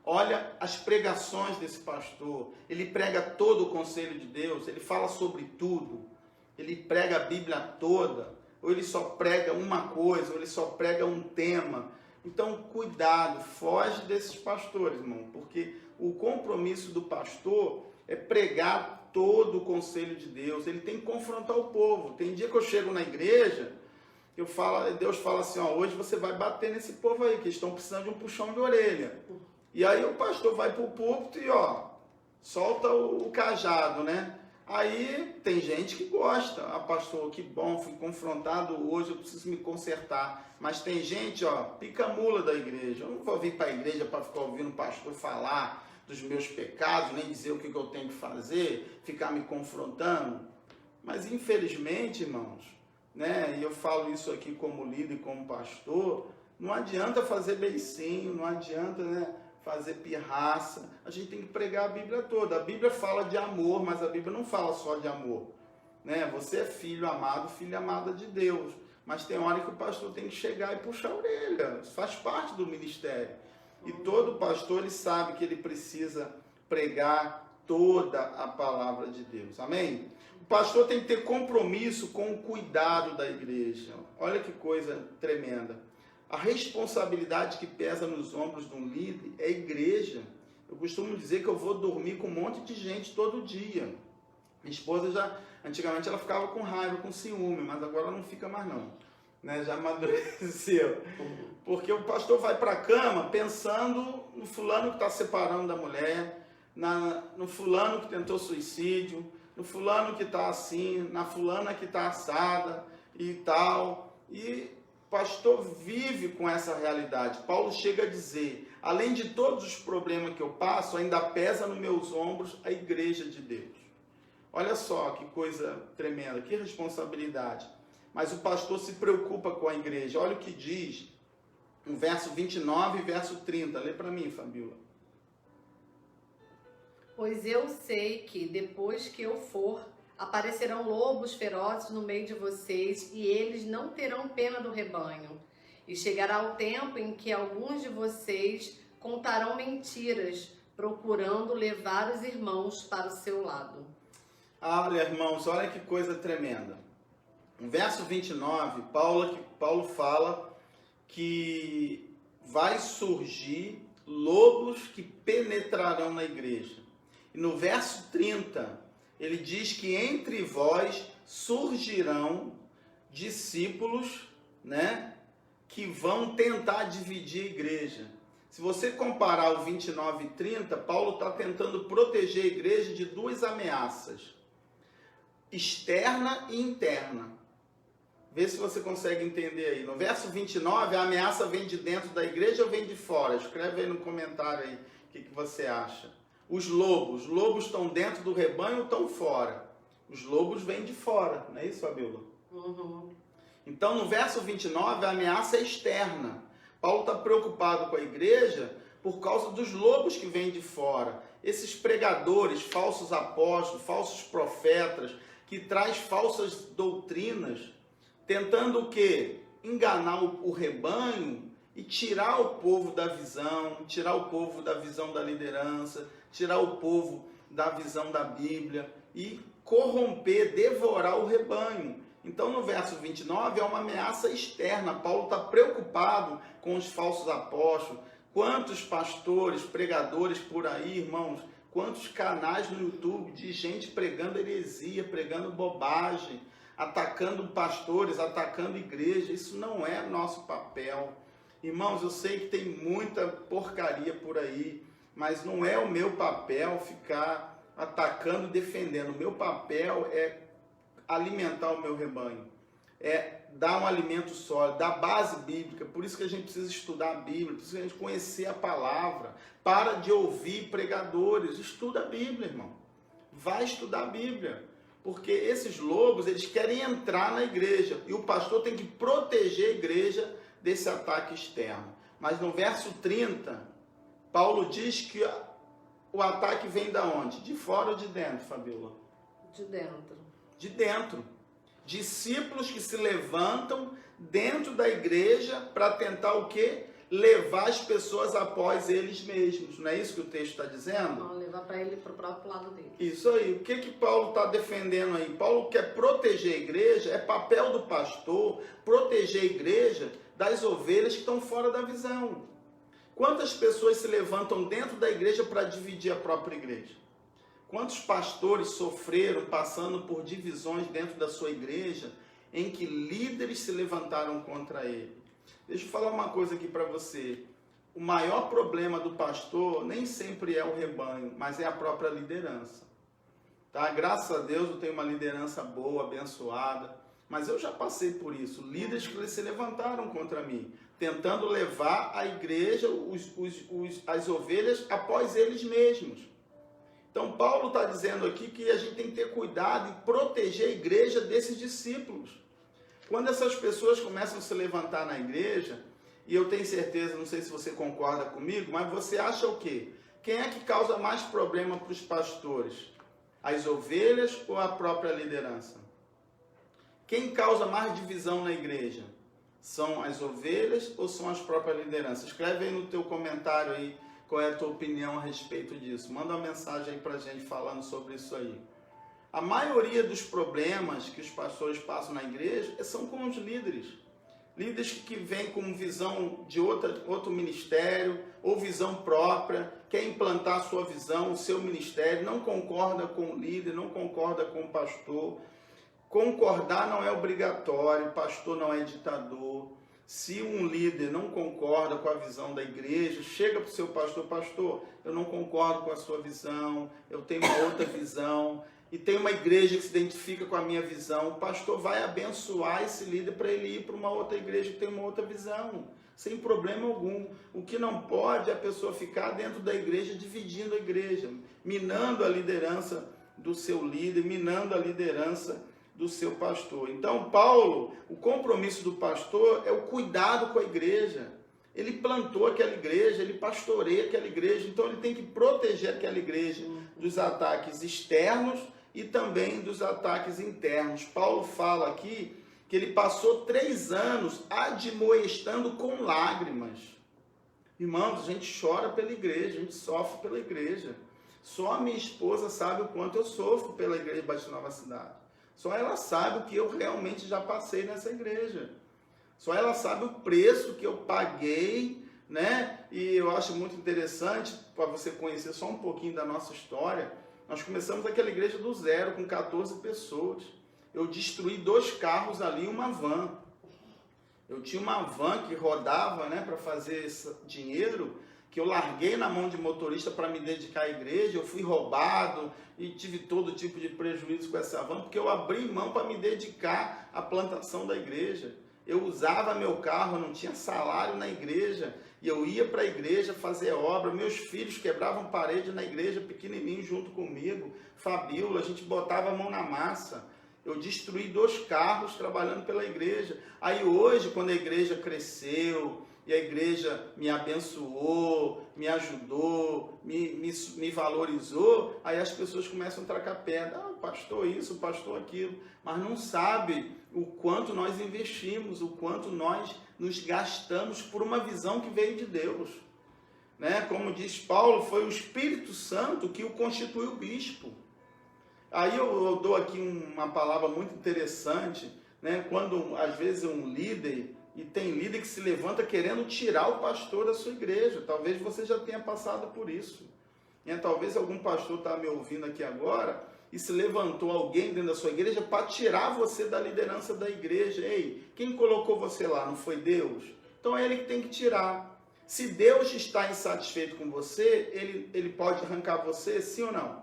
S2: olha as pregações desse pastor. Ele prega todo o conselho de Deus, ele fala sobre tudo. Ele prega a Bíblia toda, ou ele só prega uma coisa, ou ele só prega um tema. Então, cuidado, foge desses pastores, irmão, porque o compromisso do pastor é pregar todo o conselho de Deus. Ele tem que confrontar o povo. Tem dia que eu chego na igreja, Deus fala assim, ó, hoje você vai bater nesse povo aí, que eles estão precisando de um puxão de orelha. E aí o pastor vai para o púlpito e, ó, solta o cajado, né? Aí tem gente que gosta. Ah, pastor, que bom, fui confrontado hoje, eu preciso me consertar. Mas tem gente, ó, pica mula da igreja. Eu não vou vir para a igreja para ficar ouvindo o pastor falar dos meus pecados, nem dizer o que eu tenho que fazer, ficar me confrontando. Mas infelizmente, irmãos, né, e eu falo isso aqui como líder e como pastor, não adianta fazer beicinho, não adianta, né, fazer pirraça. A gente tem que pregar a Bíblia toda. A Bíblia fala de amor, mas a Bíblia não fala só de amor, né? Você é filho amado, filha amada de Deus, mas tem hora que o pastor tem que chegar e puxar a orelha. Isso faz parte do ministério. E todo pastor, ele sabe que ele precisa pregar toda a palavra de Deus. Amém? O pastor tem que ter compromisso com o cuidado da igreja. Olha que coisa tremenda. A responsabilidade que pesa nos ombros de um líder é a igreja. Eu costumo dizer que eu vou dormir com um monte de gente todo dia. Minha esposa antigamente ela ficava com raiva, com ciúme, mas agora não fica mais não. Né? Já amadureceu. Porque o pastor vai para a cama pensando no fulano que está separando da mulher, no fulano que tentou suicídio, no fulano que está assim, na fulana que está assada e tal. E o pastor vive com essa realidade. Paulo chega a dizer, além de todos os problemas que eu passo, ainda pesa nos meus ombros a igreja de Deus. Olha só que coisa tremenda, que responsabilidade. Mas o pastor se preocupa com a igreja. Olha o que diz no verso 29 e verso 30. Lê para mim, Fabíola.
S1: Pois eu sei que depois que eu for, aparecerão lobos ferozes no meio de vocês e eles não terão pena do rebanho. E chegará o tempo em que alguns de vocês contarão mentiras, procurando levar os irmãos para o seu lado.
S2: Olha, irmãos, olha que coisa tremenda. No verso 29, Paulo fala que vai surgir lobos que penetrarão na igreja. E no verso 30, ele diz que entre vós surgirão discípulos, né, que vão tentar dividir a igreja. Se você comparar o 29 e 30, Paulo está tentando proteger a igreja de duas ameaças, externa e interna. Vê se você consegue entender aí. No verso 29, a ameaça vem de dentro da igreja ou vem de fora? Escreve aí no comentário aí o que você acha. Os lobos estão dentro do rebanho ou estão fora? Os lobos vêm de fora, não é isso, Fabíola?
S1: Uhum.
S2: Então, no verso 29, a ameaça é externa. Paulo está preocupado com a igreja por causa dos lobos que vêm de fora. Esses pregadores, falsos apóstolos, falsos profetas, que traz falsas doutrinas, tentando o quê? Enganar o rebanho e tirar o povo da visão, tirar o povo da visão da liderança, tirar o povo da visão da Bíblia e corromper, devorar o rebanho. Então, no verso 29, é uma ameaça externa. Paulo está preocupado com os falsos apóstolos. Quantos pastores, pregadores por aí, irmãos, quantos canais no YouTube de gente pregando heresia, pregando bobagem, atacando pastores, atacando igreja. Isso não é nosso papel. Irmãos, eu sei que tem muita porcaria por aí, mas não é o meu papel ficar atacando, defendendo. O meu papel é alimentar o meu rebanho, é dar um alimento sólido, dar base bíblica. Por isso que a gente precisa estudar a Bíblia, por isso que a gente conhecer a palavra. Para de ouvir pregadores, estuda a Bíblia, irmão. Vai estudar a Bíblia, porque esses lobos, eles querem entrar na igreja, e o pastor tem que proteger a igreja desse ataque externo. Mas no verso 30, Paulo diz que o ataque vem da onde? De fora ou de dentro, Fabíola?
S1: De dentro.
S2: De dentro. Discípulos que se levantam dentro da igreja para tentar o quê? Levar as pessoas após eles mesmos. Não é isso que o texto está dizendo?
S1: Não, levar para ele para o próprio lado dele.
S2: Isso aí. O que Paulo está defendendo aí? Paulo quer proteger a igreja, é papel do pastor proteger a igreja das ovelhas que estão fora da visão. Quantas pessoas se levantam dentro da igreja para dividir a própria igreja? Quantos pastores sofreram passando por divisões dentro da sua igreja, em que líderes se levantaram contra ele? Deixa eu falar uma coisa aqui para você. O maior problema do pastor nem sempre é o rebanho, mas é a própria liderança. Tá? Graças a Deus eu tenho uma liderança boa, abençoada, mas eu já passei por isso. Líderes que se levantaram contra mim, tentando levar a igreja, as ovelhas, após eles mesmos. Então, Paulo está dizendo aqui que a gente tem que ter cuidado e proteger a igreja desses discípulos. Quando essas pessoas começam a se levantar na igreja, e eu tenho certeza, não sei se você concorda comigo, mas você acha o quê? Quem é que causa mais problema para os pastores? As ovelhas ou a própria liderança? Quem causa mais divisão na igreja? São as ovelhas ou são as próprias lideranças? Escreve aí no teu comentário aí qual é a tua opinião a respeito disso. Manda uma mensagem aí pra gente falando sobre isso aí. A maioria dos problemas que os pastores passam na igreja são com os líderes. Líderes que vêm com visão de outro ministério ou visão própria, quer implantar a sua visão, o seu ministério, não concorda com o líder, não concorda com o pastor. Concordar não é obrigatório, pastor não é ditador. Se um líder não concorda com a visão da igreja, chega para o seu pastor: pastor, eu não concordo com a sua visão, eu tenho uma outra visão, e tem uma igreja que se identifica com a minha visão. O pastor vai abençoar esse líder para ele ir para uma outra igreja que tem uma outra visão, sem problema algum. O que não pode é a pessoa ficar dentro da igreja, dividindo a igreja, minando a liderança do seu líder, minando a liderança do seu pastor. Então, Paulo, o compromisso do pastor é o cuidado com a igreja. Ele plantou aquela igreja, ele pastoreia aquela igreja, então ele tem que proteger aquela igreja dos ataques externos e também dos ataques internos. Paulo fala aqui que ele passou 3 anos admoestando com lágrimas. Irmãos, a gente chora pela igreja, a gente sofre pela igreja. Só a minha esposa sabe o quanto eu sofro pela igreja de Batista Nova Cidade. Só ela sabe o que eu realmente já passei nessa igreja. Só ela sabe o preço que eu paguei, né? E eu acho muito interessante, para você conhecer só um pouquinho da nossa história. Nós começamos aquela igreja do zero, com 14 pessoas. Eu destruí 2 carros ali e uma van. Eu tinha uma van que rodava, né, para fazer esse dinheiro, que eu larguei na mão de motorista para me dedicar à igreja. Eu fui roubado e tive todo tipo de prejuízo com essa van, porque eu abri mão para me dedicar à plantação da igreja. Eu usava meu carro, não tinha salário na igreja, e eu ia para a igreja fazer obra. Meus filhos quebravam parede na igreja, pequenininho, junto comigo. Fabíola, a gente botava a mão na massa. Eu destruí 2 carros trabalhando pela igreja. Aí hoje, quando a igreja cresceu, e a igreja me abençoou, me ajudou, me valorizou, aí as pessoas começam a tracar pedra. Ah, o pastor isso, o pastor aquilo. Mas não sabe o quanto nós investimos, o quanto nós nos gastamos por uma visão que veio de Deus. Né? Como diz Paulo, foi o Espírito Santo que o constituiu bispo. Aí eu dou aqui uma palavra muito interessante, né? Quando às vezes um líder, e tem líder que se levanta querendo tirar o pastor da sua igreja. Talvez você já tenha passado por isso. Né? Talvez algum pastor está me ouvindo aqui agora e se levantou alguém dentro da sua igreja para tirar você da liderança da igreja. Ei, quem colocou você lá? Não foi Deus? Então é ele que tem que tirar. Se Deus está insatisfeito com você, ele pode arrancar você, sim ou não?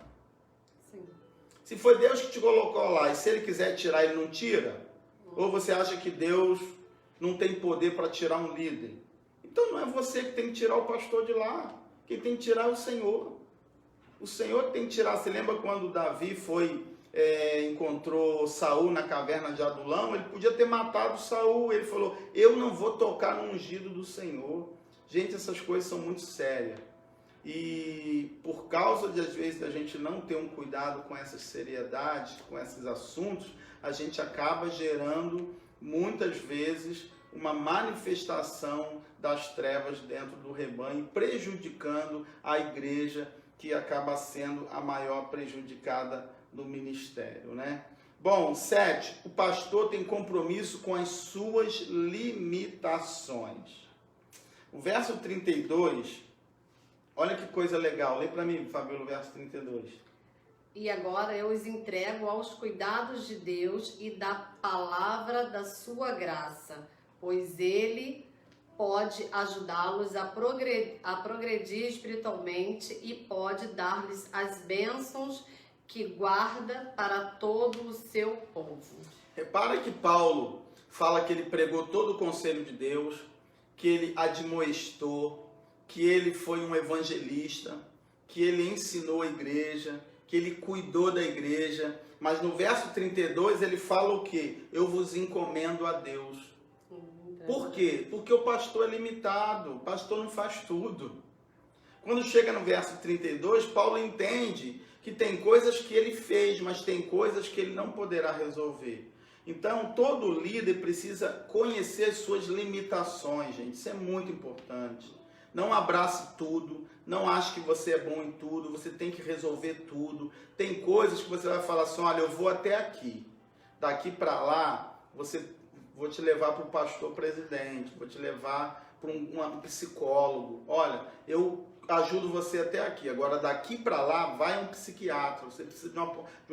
S1: Sim.
S2: Se foi Deus que te colocou lá e se ele quiser tirar, ele não tira? Ou você acha que Deus não tem poder para tirar um líder? Então não é você que tem que tirar o pastor de lá. Quem tem que tirar é o Senhor. O Senhor tem que tirar. Você lembra quando Davi encontrou Saul na caverna de Adulão? Ele podia ter matado Saul. Ele falou, eu não vou tocar no ungido do Senhor. Gente, essas coisas são muito sérias. E por causa de, às vezes, da gente não ter um cuidado com essas seriedades, com esses assuntos, a gente acaba gerando, muitas vezes, uma manifestação das trevas dentro do rebanho, prejudicando a igreja, que acaba sendo a maior prejudicada do ministério, né? Bom, 7. O pastor tem compromisso com as suas limitações. O verso 32, olha que coisa legal. Lê para mim, Fabíola, o verso 32.
S1: E agora eu os entrego aos cuidados de Deus e da palavra da sua graça, pois Ele pode ajudá-los a progredir espiritualmente e pode dar-lhes as bênçãos que guarda para todo o seu povo.
S2: Repara que Paulo fala que ele pregou todo o conselho de Deus, que ele admoestou, que ele foi um evangelista, que ele ensinou a igreja, que ele cuidou da igreja. Mas no verso 32 ele fala o quê? Eu vos encomendo a Deus. Por quê? Porque o pastor é limitado, o pastor não faz tudo. Quando chega no verso 32, Paulo entende que tem coisas que ele fez, mas tem coisas que ele não poderá resolver. Então, todo líder precisa conhecer as suas limitações, gente. Isso é muito importante. Não abrace tudo, não ache que você é bom em tudo, você tem que resolver tudo. Tem coisas que você vai falar assim, olha, eu vou até aqui. Daqui para lá, vou te levar para o pastor presidente, vou te levar para um psicólogo. Olha, eu ajudo você até aqui. Agora, daqui para lá, vai um psiquiatra. Você precisa de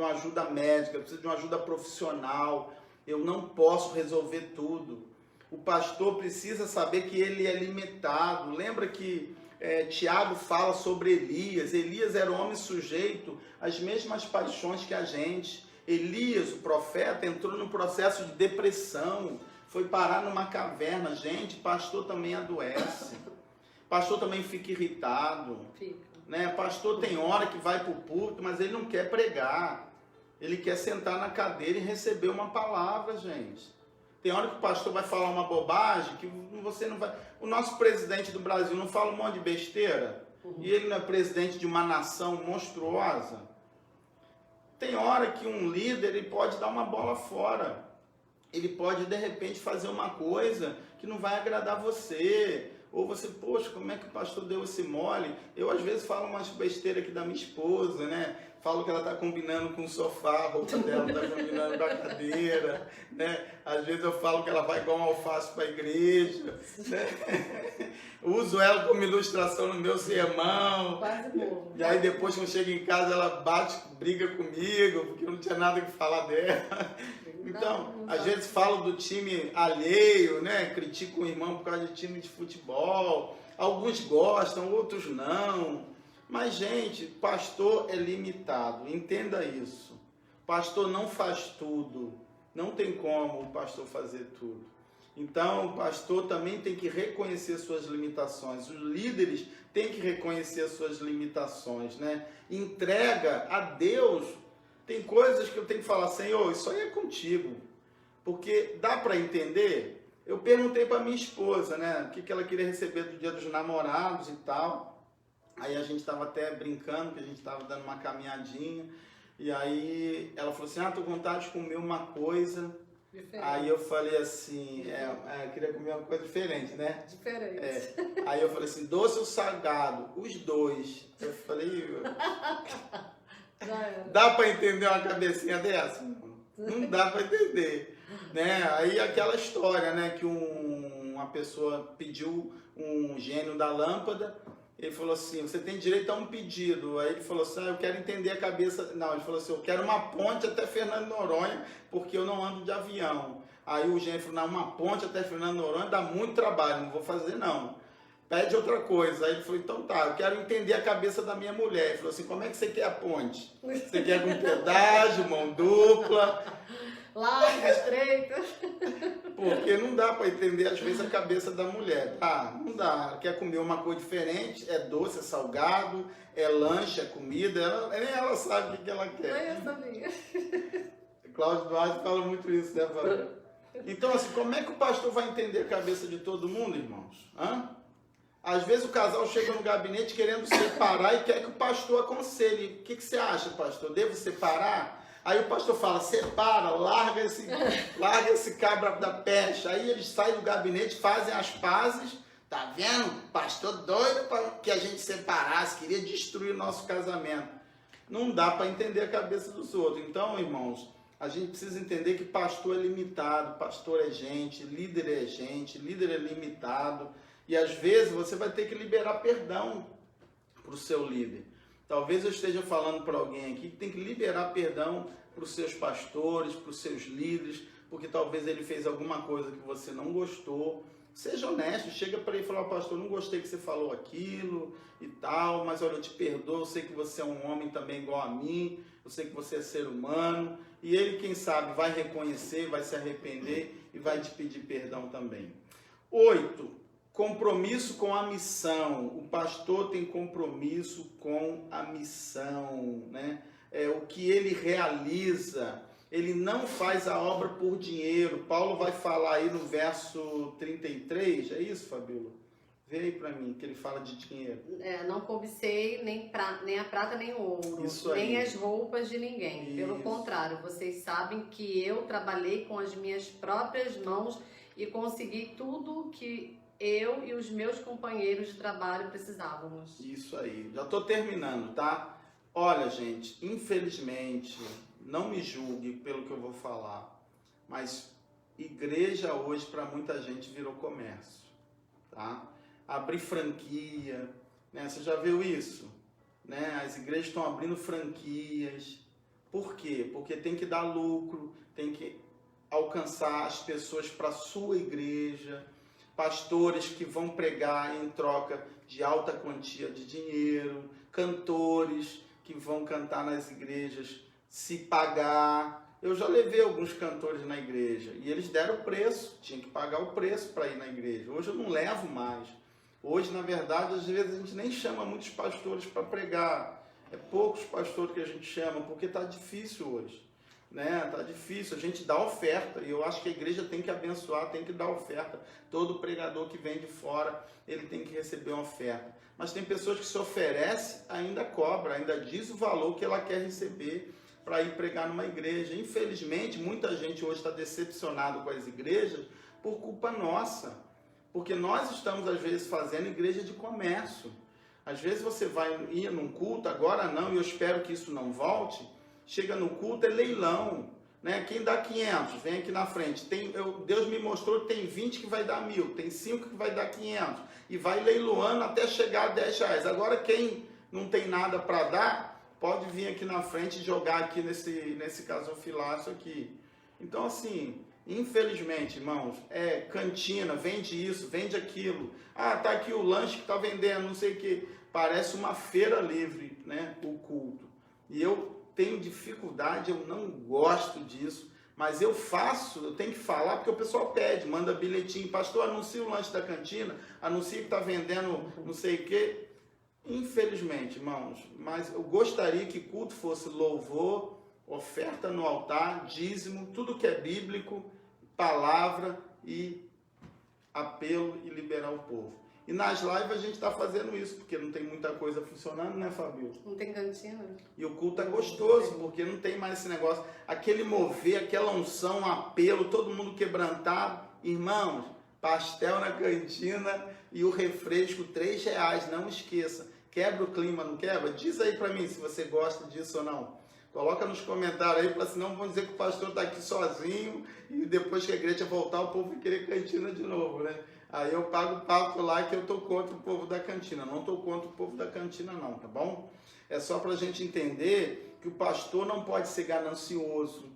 S2: uma ajuda médica, precisa de uma ajuda profissional. Eu não posso resolver tudo. O pastor precisa saber que ele é limitado. Lembra que Tiago fala sobre Elias. Elias era um homem sujeito às mesmas paixões que a gente. Elias, o profeta, entrou num processo de depressão. Foi parar numa caverna. Gente, pastor também adoece. Pastor também fica irritado. Né? Pastor tem hora que vai para o púlpito, mas ele não quer pregar. Ele quer sentar na cadeira e receber uma palavra, gente. Tem hora que o pastor vai falar uma bobagem que você não vai... O nosso presidente do Brasil não fala um monte de besteira? E ele não é presidente de uma nação monstruosa? Tem hora que um líder ele pode dar uma bola fora. Ele pode, de repente, fazer uma coisa que não vai agradar você. Ou você, poxa, como é que o pastor deu esse mole? Eu, às vezes, falo umas besteiras aqui da minha esposa, né? Falo que ela está combinando com o sofá, a roupa dela está combinando com a cadeira, né? Às vezes eu falo que ela vai igual um alface para a igreja, né? Uso ela como ilustração no meu sermão.
S1: Quase morro.
S2: E aí depois, quando chega em casa, ela briga comigo, porque eu não tinha nada que falar dela. Então, às vezes falo do time alheio, né? Critico o irmão por causa de time de futebol. Alguns gostam, outros não. Mas, gente, pastor é limitado. Entenda isso. Pastor não faz tudo. Não tem como o pastor fazer tudo. Então, o pastor também tem que reconhecer suas limitações. Os líderes têm que reconhecer as suas limitações, né? Entrega a Deus. Tem coisas que eu tenho que falar, Senhor, isso aí é contigo. Porque dá para entender? Eu perguntei para minha esposa, né? O que ela queria receber do Dia dos Namorados e tal. Aí a gente estava até brincando, que a gente estava dando uma caminhadinha. E aí ela falou assim, tô com vontade de comer uma coisa. Diferente. Aí eu falei assim, eu queria comer uma coisa diferente, né?
S1: Diferente.
S2: Aí eu falei assim, doce ou salgado? Os dois. Eu falei... Dá para entender uma cabecinha dessa? Não dá para entender, né? Aí aquela história, né, que uma pessoa pediu um gênio da lâmpada, ele falou assim, você tem direito a um pedido. Aí ele falou assim, eu quero entender a cabeça... Não, ele falou assim, eu quero uma ponte até Fernando de Noronha, porque eu não ando de avião. Aí o gênio falou, não, uma ponte até Fernando de Noronha dá muito trabalho, não vou fazer não. Pede outra coisa. Aí ele falou, então tá, eu quero entender a cabeça da minha mulher. Ele falou assim, como é que você quer a ponte? Você quer com pedágio, mão dupla?
S1: Larga, estreita.
S2: Porque não dá para entender, às vezes, a cabeça da mulher. Tá, não dá. Ela quer comer uma coisa diferente, é doce, é salgado, é lanche, é comida. Nem ela sabe o que ela quer.
S1: Nem eu sabia.
S2: Cláudio Duarte fala muito isso, né, Fábio? Então, assim, como é que o pastor vai entender a cabeça de todo mundo, irmãos? Hã? Às vezes o casal chega no gabinete querendo separar e quer que o pastor aconselhe. O que você acha, pastor? Devo separar? Aí o pastor fala, separa, larga esse cabra da peste. Aí eles saem do gabinete, fazem as pazes. Tá vendo? Pastor doido para que a gente separasse, queria destruir o nosso casamento. Não dá para entender a cabeça dos outros. Então, irmãos, a gente precisa entender que pastor é limitado, pastor é gente, líder é limitado. E às vezes você vai ter que liberar perdão para o seu líder. Talvez eu esteja falando para alguém aqui que tem que liberar perdão para os seus pastores, para os seus líderes, porque talvez ele fez alguma coisa que você não gostou. Seja honesto, chega para ele e fala, pastor, não gostei que você falou aquilo e tal, mas olha, eu te perdoo, eu sei que você é um homem também igual a mim, eu sei que você é ser humano, e ele, quem sabe, vai reconhecer, vai se arrepender e vai te pedir perdão também. 8. Compromisso com a missão. O pastor tem compromisso com a missão, né? O que ele realiza, ele não faz a obra por dinheiro. Paulo vai falar aí no verso 33, é isso, Fabíola? Vê aí para mim, que ele fala de dinheiro.
S1: Não cobicei nem a prata nem o ouro,
S2: Isso aí.
S1: nem as roupas de ninguém.
S2: Isso.
S1: Pelo contrário, vocês sabem que eu trabalhei com as minhas próprias mãos e consegui tudo que eu e os meus companheiros de trabalho precisávamos.
S2: Isso aí. Já estou terminando, tá? Olha, gente, infelizmente, não me julgue pelo que eu vou falar, mas igreja hoje para muita gente virou comércio, tá? Abrir franquia, né? Você já viu isso? Né? As igrejas estão abrindo franquias. Por quê? Porque tem que dar lucro, tem que alcançar as pessoas para a sua igreja. Pastores que vão pregar em troca de alta quantia de dinheiro, cantores que vão cantar nas igrejas se pagar. Eu já levei alguns cantores na igreja e eles deram o preço, tinha que pagar o preço para ir na igreja. Hoje eu não levo mais. Hoje, na verdade, às vezes a gente nem chama muitos pastores para pregar. É poucos pastores que a gente chama, porque está difícil hoje. Né? Tá difícil, a gente dá oferta e eu acho que a igreja tem que abençoar, tem que dar oferta. Todo pregador que vem de fora, ele tem que receber uma oferta. Mas tem pessoas que se oferecem, ainda cobra, ainda diz o valor que ela quer receber para ir pregar numa igreja. Infelizmente, muita gente hoje está decepcionado com as igrejas por culpa nossa, porque nós estamos às vezes fazendo igreja de comércio. Às vezes você vai ir num culto, agora não, e eu espero que isso não volte. Chega no culto, é leilão, né? Quem dá 500, vem aqui na frente. Deus me mostrou que tem 20 que vai dar 1.000, tem 5 que vai dar 500. E vai leiloando até chegar a R$10. Agora, quem não tem nada para dar, pode vir aqui na frente e jogar aqui nesse gasofilaço aqui. Então, assim, infelizmente, irmãos, cantina, vende isso, vende aquilo. Ah, tá aqui o lanche que tá vendendo, não sei o que. Parece uma feira livre, né? O culto. E eu tenho dificuldade, eu não gosto disso, mas eu tenho que falar porque o pessoal pede, manda bilhetinho, pastor, anuncia o lanche da cantina, anuncia que está vendendo não sei o quê. Infelizmente, irmãos, mas eu gostaria que culto fosse louvor, oferta no altar, dízimo, tudo que é bíblico, palavra e apelo e liberar o povo. E nas lives a gente está fazendo isso, porque não tem muita coisa funcionando, né, Fabio?
S1: Não tem cantina.
S2: E o culto é gostoso, porque não tem mais esse negócio, aquele mover, aquela unção, apelo, todo mundo quebrantado. Irmãos, pastel na cantina e o refresco R$3, não esqueça. Quebra o clima, não quebra? Diz aí para mim se você gosta disso ou não. Coloca nos comentários aí, porque senão vão dizer que o pastor está aqui sozinho e depois que a igreja voltar, o povo vai querer cantina de novo, né? Aí eu pago o papo lá que eu estou contra o povo da cantina. Não estou contra o povo da cantina não, tá bom? É só para a gente entender que o pastor não pode ser ganancioso,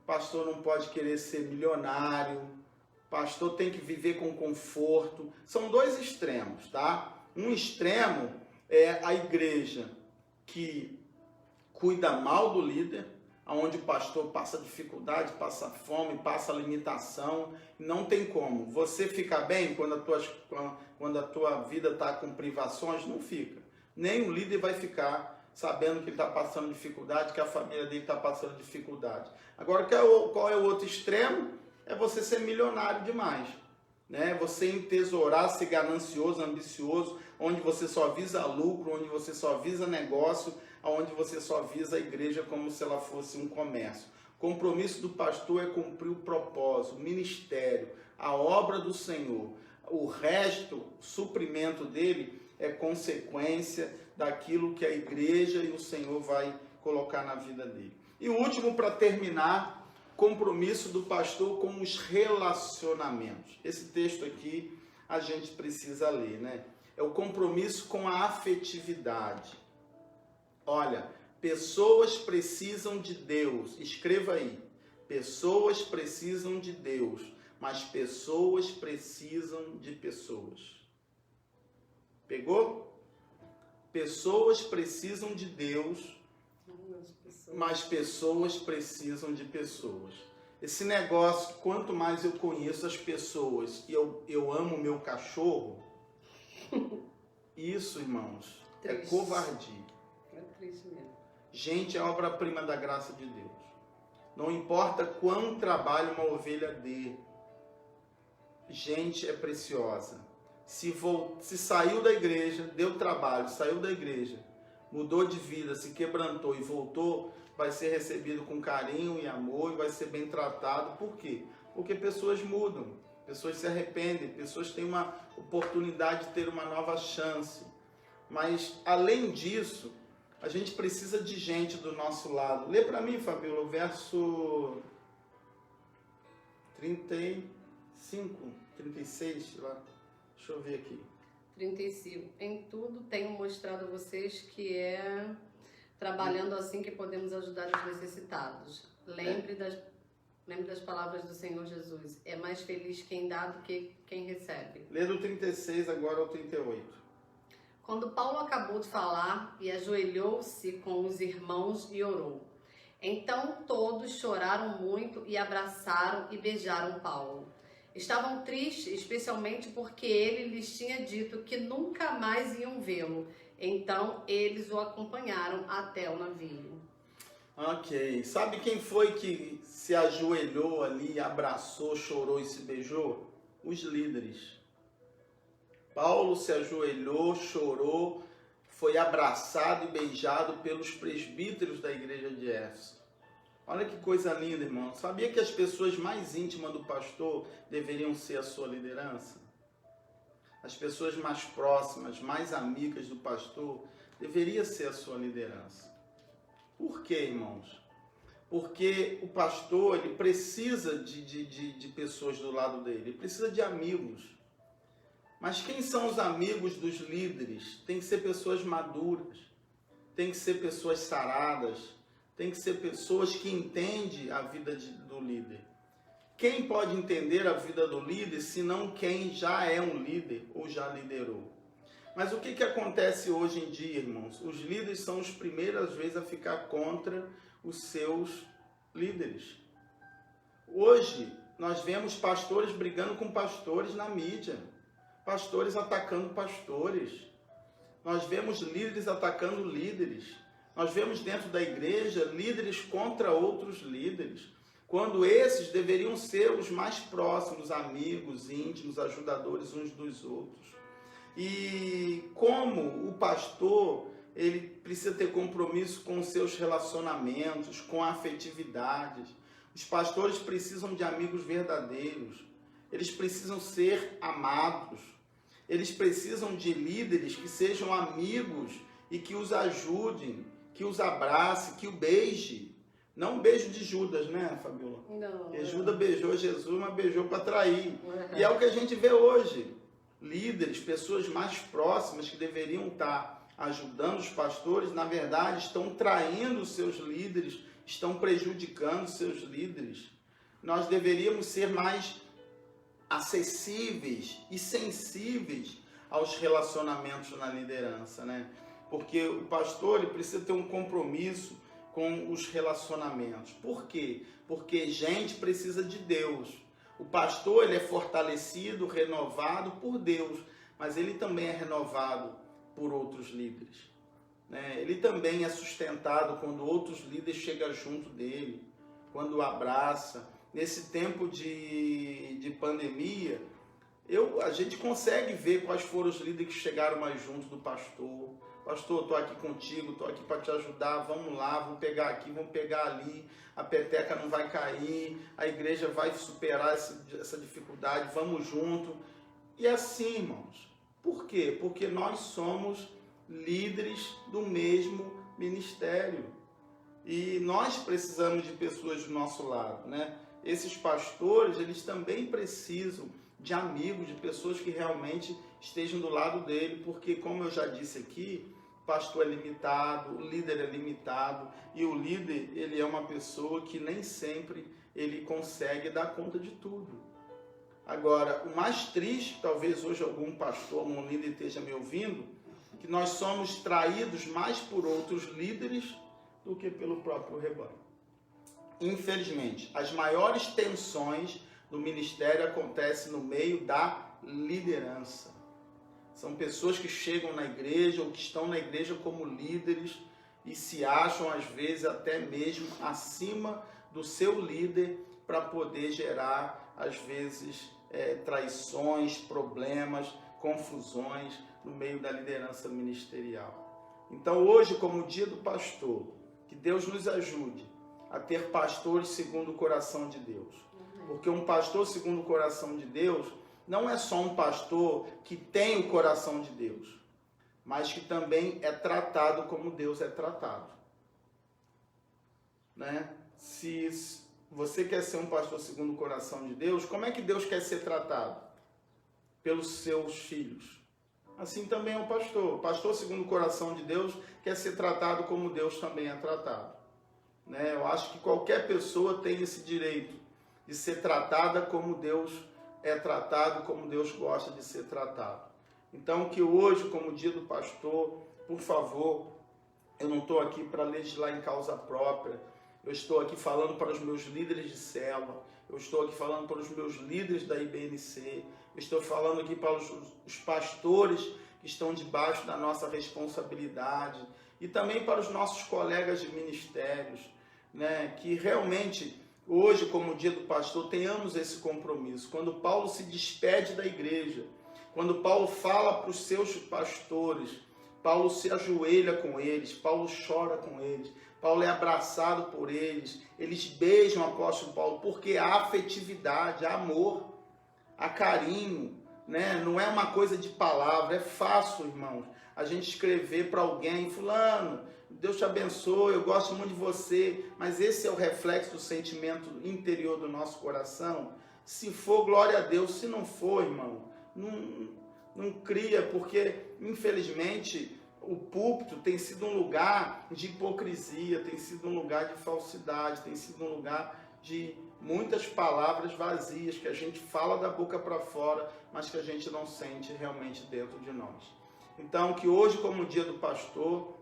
S2: o pastor não pode querer ser milionário, o pastor tem que viver com conforto. São dois extremos, tá? Um extremo é a igreja que cuida mal do líder, onde o pastor passa dificuldade, passa fome, passa limitação, não tem como. Você fica bem quando a tua vida está com privações? Não fica. Nem o líder vai ficar sabendo que ele está passando dificuldade, que a família dele está passando dificuldade. Agora, qual é o outro extremo? É você ser milionário demais, né? Você entesourar, ser ganancioso, ambicioso, onde você só visa lucro, onde você só visa negócio, onde você só visa a igreja como se ela fosse um comércio. O compromisso do pastor é cumprir o propósito, o ministério, a obra do Senhor. O resto, o suprimento dele é consequência daquilo que a igreja e o Senhor vai colocar na vida dele. E o último, para terminar, compromisso do pastor com os relacionamentos. Esse texto aqui a gente precisa ler, né? É o compromisso com a afetividade. Olha, pessoas precisam de Deus. Escreva aí. Pessoas precisam de Deus, mas pessoas precisam de pessoas. Pegou? Pessoas precisam de Deus, mas pessoas precisam de pessoas. Esse negócio, quanto mais eu conheço as pessoas e eu amo meu cachorro, isso, irmãos, é covardia.
S1: É triste mesmo.
S2: Gente, é obra-prima da graça de Deus. Não importa quão trabalho uma ovelha dê, gente é preciosa. Se saiu da igreja, deu trabalho, saiu da igreja, mudou de vida, se quebrantou e voltou, vai ser recebido com carinho e amor e vai ser bem tratado. Por quê? Porque pessoas mudam, pessoas se arrependem, pessoas têm uma oportunidade de ter uma nova chance. Mas, além disso, a gente precisa de gente do nosso lado. Lê para mim, Fabíola, o verso 35, 36, lá. Deixa eu ver aqui.
S1: 35. Em tudo tenho mostrado a vocês que é trabalhando assim que podemos ajudar os necessitados. Lembre das palavras do Senhor Jesus. É mais feliz quem dá do que quem recebe.
S2: Lê do 36 agora ao 38.
S1: Quando Paulo acabou de falar e ajoelhou-se com os irmãos e orou. Então todos choraram muito e abraçaram e beijaram Paulo. Estavam tristes, especialmente porque ele lhes tinha dito que nunca mais iam vê-lo. Então eles o acompanharam até o navio.
S2: Ok. Sabe quem foi que se ajoelhou ali, abraçou, chorou e se beijou? Os líderes. Paulo se ajoelhou, chorou, foi abraçado e beijado pelos presbíteros da igreja de Éfeso. Olha que coisa linda, irmão. Sabia que as pessoas mais íntimas do pastor deveriam ser a sua liderança? As pessoas mais próximas, mais amigas do pastor, deveria ser a sua liderança. Por quê, irmãos? Porque o pastor, ele precisa de pessoas do lado dele, ele precisa de amigos. Mas quem são os amigos dos líderes? Tem que ser pessoas maduras, tem que ser pessoas saradas, tem que ser pessoas que entendem a vida do líder. Quem pode entender a vida do líder, senão quem já é um líder ou já liderou? Mas o que acontece hoje em dia, irmãos? Os líderes são os primeiros, às vezes, a ficar contra os seus líderes. Hoje, nós vemos pastores brigando com pastores na mídia. Pastores atacando pastores. Nós vemos líderes atacando líderes. Nós vemos dentro da igreja líderes contra outros líderes, quando esses deveriam ser os mais próximos, amigos, íntimos, ajudadores uns dos outros. E como o pastor, ele precisa ter compromisso com os seus relacionamentos, com a afetividade. Os pastores precisam de amigos verdadeiros. Eles precisam ser amados. Eles precisam de líderes que sejam amigos e que os ajudem, que os abracem, que o beije. Não um beijo de Judas, né, Fabiola?
S1: Não.
S2: Porque Judas beijou Jesus, mas beijou para trair. E é o que a gente vê hoje. Líderes, pessoas mais próximas que deveriam estar ajudando os pastores, na verdade, estão traindo os seus líderes, estão prejudicando os seus líderes. Nós deveríamos ser mais acessíveis e sensíveis aos relacionamentos na liderança, né? Porque o pastor ele precisa ter um compromisso com os relacionamentos. Por quê? Porque gente precisa de Deus. O pastor ele é fortalecido, renovado por Deus, mas ele também é renovado por outros líderes, né? Ele também é sustentado quando outros líderes chegam junto dele, quando o abraça. Nesse tempo de pandemia, a gente consegue ver quais foram os líderes que chegaram mais junto do pastor. Pastor, estou aqui contigo, estou aqui para te ajudar, vamos lá, vamos pegar aqui, vamos pegar ali, a peteca não vai cair, a igreja vai superar essa dificuldade, vamos junto. E assim, irmãos, por quê? Porque nós somos líderes do mesmo ministério e nós precisamos de pessoas do nosso lado, né? Esses pastores, eles também precisam de amigos, de pessoas que realmente estejam do lado dele, porque, como eu já disse aqui, o pastor é limitado, o líder é limitado, e o líder, ele é uma pessoa que nem sempre ele consegue dar conta de tudo. Agora, o mais triste, talvez hoje algum pastor, algum líder esteja me ouvindo, que nós somos traídos mais por outros líderes do que pelo próprio rebanho. Infelizmente, as maiores tensões do ministério acontecem no meio da liderança. São pessoas que chegam na igreja ou que estão na igreja como líderes e se acham, às vezes, até mesmo acima do seu líder para poder gerar, às vezes, traições, problemas, confusões no meio da liderança ministerial. Então, hoje, como o dia do pastor, que Deus nos ajude a ter pastores segundo o coração de Deus. Porque um pastor segundo o coração de Deus não é só um pastor que tem o coração de Deus, mas que também é tratado como Deus é tratado, né? Se você quer ser um pastor segundo o coração de Deus, como é que Deus quer ser tratado? Pelos seus filhos. Assim também é um pastor. O pastor segundo o coração de Deus quer ser tratado como Deus também é tratado, né? Eu acho que qualquer pessoa tem esse direito de ser tratada como Deus é tratado, como Deus gosta de ser tratado. Então, que hoje, como dia do pastor, por favor, eu não estou aqui para legislar em causa própria, eu estou aqui falando para os meus líderes de célula, eu estou aqui falando para os meus líderes da IBNC, eu estou falando aqui para os pastores que estão debaixo da nossa responsabilidade e também para os nossos colegas de ministérios, né, que realmente hoje, como dia do pastor, tenhamos esse compromisso. Quando Paulo se despede da igreja, quando Paulo fala para os seus pastores, Paulo se ajoelha com eles, Paulo chora com eles, Paulo é abraçado por eles, eles beijam o apóstolo Paulo, porque há afetividade, há amor, há carinho, né? Não é uma coisa de palavra, é fácil, irmãos, a gente escrever para alguém, fulano, Deus te abençoe, eu gosto muito de você, mas esse é o reflexo do sentimento interior do nosso coração. Se for, glória a Deus, se não for, irmão, não cria, porque infelizmente o púlpito tem sido um lugar de hipocrisia, tem sido um lugar de falsidade, tem sido um lugar de muitas palavras vazias, que a gente fala da boca para fora, mas que a gente não sente realmente dentro de nós. Então, que hoje, como o dia do pastor,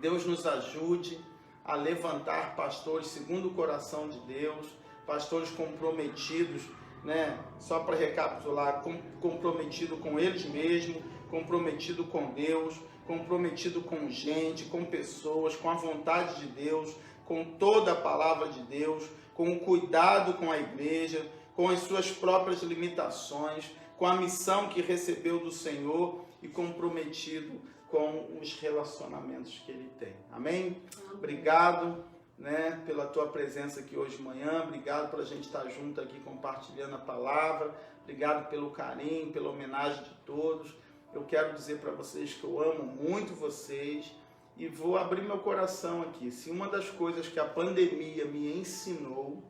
S2: Deus nos ajude a levantar pastores segundo o coração de Deus, pastores comprometidos, né? Só para recapitular, comprometido com eles mesmos, comprometido com Deus, comprometido com gente, com pessoas, com a vontade de Deus, com toda a palavra de Deus, com o cuidado com a igreja, com as suas próprias limitações, com a missão que recebeu do Senhor e comprometido com os relacionamentos que ele tem. Amém? Obrigado, né, pela tua presença aqui hoje de manhã. Obrigado pela gente estar junto aqui compartilhando a palavra. Obrigado pelo carinho, pela homenagem de todos. Eu quero dizer para vocês que eu amo muito vocês e vou abrir meu coração aqui. Se uma das coisas que a pandemia me ensinou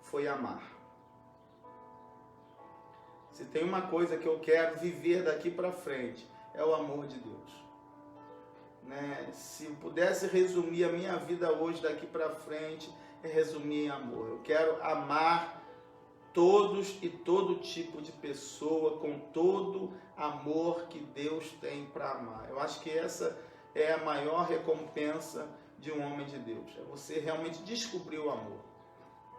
S2: foi amar. Se tem uma coisa que eu quero viver daqui para frente, é o amor de Deus. Né? Se eu pudesse resumir a minha vida hoje daqui para frente, é resumir em amor. Eu quero amar todos e todo tipo de pessoa com todo amor que Deus tem para amar. Eu acho que essa é a maior recompensa de um homem de Deus. É você realmente descobrir o amor.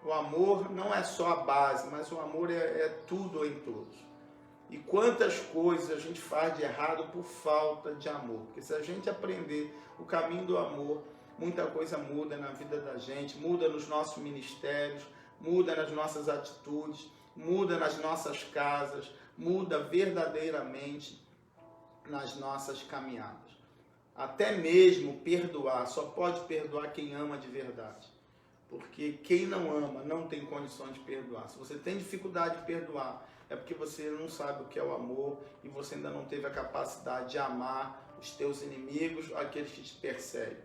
S2: O amor não é só a base, mas o amor é tudo em todos. E quantas coisas a gente faz de errado por falta de amor. Porque se a gente aprender o caminho do amor, muita coisa muda na vida da gente, muda nos nossos ministérios, muda nas nossas atitudes, muda nas nossas casas, muda verdadeiramente nas nossas caminhadas. Até mesmo perdoar, só pode perdoar quem ama de verdade. Porque quem não ama não tem condições de perdoar. Se você tem dificuldade de perdoar, é porque você não sabe o que é o amor e você ainda não teve a capacidade de amar os teus inimigos, aqueles que te perseguem.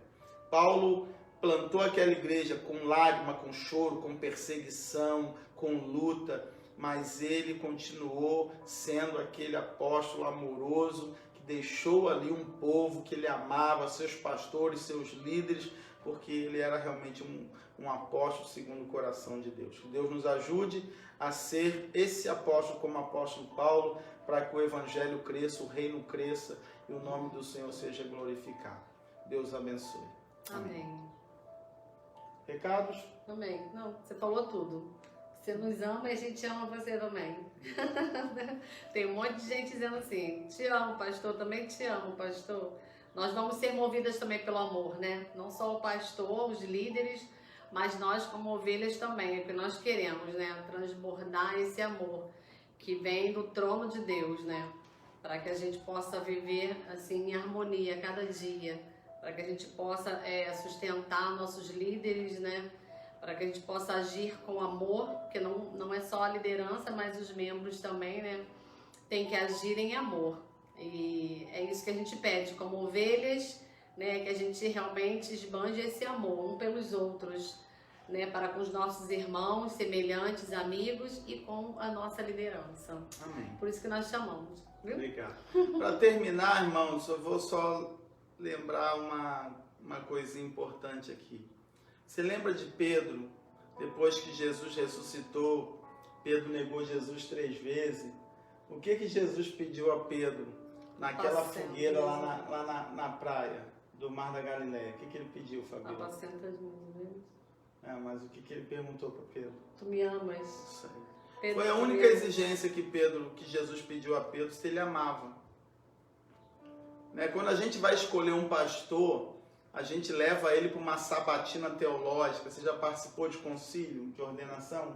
S2: Paulo plantou aquela igreja com lágrima, com choro, com perseguição, com luta, mas ele continuou sendo aquele apóstolo amoroso que deixou ali um povo que ele amava, seus pastores, seus líderes, porque ele era realmente um apóstolo segundo o coração de Deus. Que Deus nos ajude a ser esse apóstolo como o apóstolo Paulo, para que o evangelho cresça, o reino cresça e o nome do Senhor seja glorificado. Deus abençoe.
S1: Amém.
S2: Recados?
S1: Amém. Não, você falou tudo. Você nos ama e a gente ama você também. Tem um monte de gente dizendo assim, te amo, pastor, também te amo, pastor. Nós vamos ser movidas também pelo amor, né? Não só o pastor, os líderes, mas nós como ovelhas também. É o que nós queremos, né? Transbordar esse amor que vem do trono de Deus, né? Para que a gente possa viver assim em harmonia cada dia. Para que a gente possa sustentar nossos líderes, né? Para que a gente possa agir com amor, porque não é só a liderança, mas os membros também, né? Tem que agir em amor. E é isso que a gente pede, como ovelhas, né? Que a gente realmente esbanje esse amor um pelos outros, né? Para com os nossos irmãos, semelhantes, amigos e com a nossa liderança.
S2: Amém.
S1: Por isso que nós chamamos, viu?
S2: Obrigado. Para terminar, irmãos, eu vou só lembrar uma coisinha importante aqui. Você lembra de Pedro, depois que Jesus ressuscitou, Pedro negou Jesus 3 vezes. O que Jesus pediu a Pedro naquela fogueira lá na praia do Mar da Galileia? O que ele pediu, Fabíola?
S1: Apacenta as minhas ovelhas.
S2: Mas o que ele perguntou para Pedro?
S1: Tu me amas.
S2: Isso aí.
S1: Pedro,
S2: Foi a única exigência que Jesus pediu a Pedro, se ele amava. Né? Quando a gente vai escolher um pastor, a gente leva ele para uma sabatina teológica. Você já participou de concílio, de ordenação?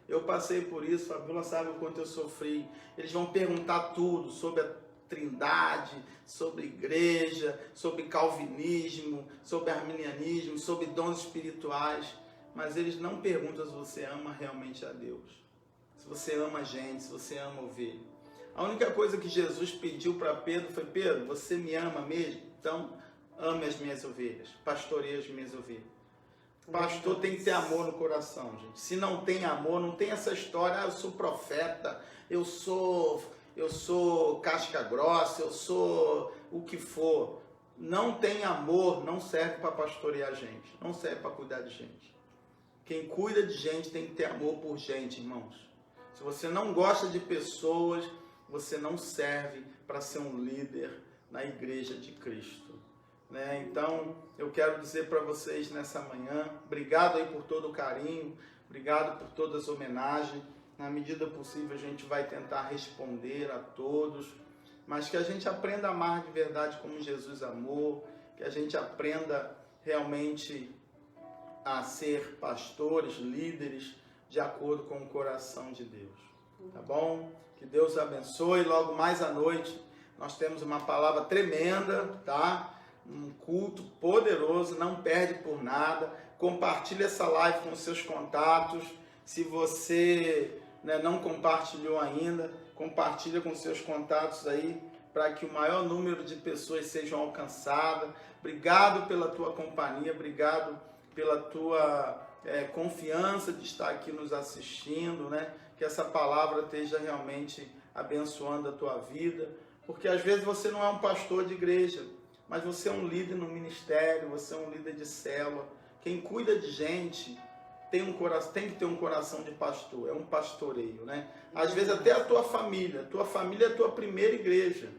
S2: Eu passei por isso, Fabíola sabe o quanto eu sofri. Eles vão perguntar tudo sobre a Trindade, sobre igreja, sobre calvinismo, sobre arminianismo, sobre dons espirituais, mas eles não perguntam se você ama realmente a Deus, se você ama a gente, se você ama ovelha. A única coisa que Jesus pediu para Pedro foi: Pedro, você me ama mesmo? Então ame as minhas ovelhas, pastoreie as minhas ovelhas. Pastor tem que ter amor no coração, gente. Se não tem amor, não tem essa história: eu sou profeta, eu sou casca grossa, eu sou o que for. Não tem amor, não serve para pastorear gente, não serve para cuidar de gente. Quem cuida de gente tem que ter amor por gente, irmãos. Se você não gosta de pessoas, você não serve para ser um líder na igreja de Cristo. Né? Então, eu quero dizer para vocês nessa manhã, obrigado aí por todo o carinho, obrigado por todas as homenagens. Na medida possível, a gente vai tentar responder a todos, mas que a gente aprenda a amar de verdade como Jesus amou, que a gente aprenda realmente a ser pastores, líderes, de acordo com o coração de Deus. Tá bom? Que Deus abençoe. Logo mais à noite, nós temos uma palavra tremenda, tá? Um culto poderoso, não perde por nada. Compartilhe essa live com seus contatos. Se você né, não compartilhou ainda, compartilha com seus contatos aí, para que o maior número de pessoas sejam alcançadas. Obrigado pela tua companhia, obrigado pela tua confiança de estar aqui nos assistindo, né? Que essa palavra esteja realmente abençoando a tua vida, porque às vezes você não é um pastor de igreja, mas você é um líder no ministério, você é um líder de célula. Quem cuida de gente tem que ter um coração de pastor, é um pastoreio, né? Às vezes até a tua família é a tua primeira igreja.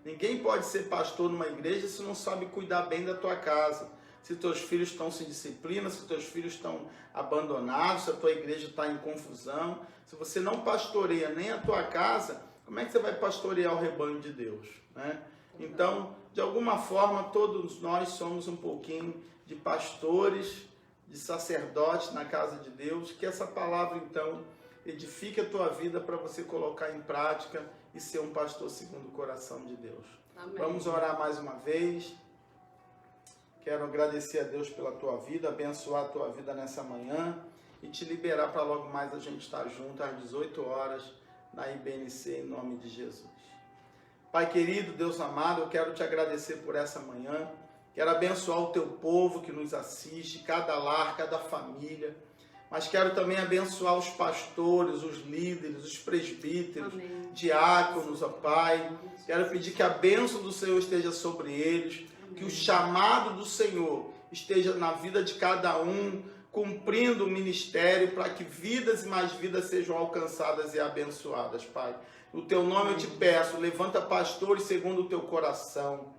S2: Ninguém pode ser pastor numa igreja se não sabe cuidar bem da tua casa. Se teus filhos estão sem disciplina, se teus filhos estão abandonados, se a tua igreja está em confusão. Se você não pastoreia nem a tua casa, como é que você vai pastorear o rebanho de Deus, né? Então, de alguma forma, todos nós somos um pouquinho de pastores, de sacerdotes na casa de Deus. Que essa palavra, então, edifique a tua vida para você colocar em prática e ser um pastor segundo o coração de Deus.
S1: Amém.
S2: Vamos orar mais uma vez. Quero agradecer a Deus pela tua vida, abençoar a tua vida nessa manhã e te liberar para logo mais a gente estar junto às 18 horas na IBNC, em nome de Jesus. Pai querido, Deus amado, eu quero te agradecer por essa manhã. Quero abençoar o teu povo que nos assiste, cada lar, cada família. Mas quero também abençoar os pastores, os líderes, os presbíteros,
S1: Amém.
S2: Diáconos, ó Pai. Quero pedir que a bênção do Senhor esteja sobre eles, Amém. Que o chamado do Senhor esteja na vida de cada um, cumprindo o ministério para que vidas e mais vidas sejam alcançadas e abençoadas, Pai. No teu nome eu te peço, levanta pastores segundo o teu coração.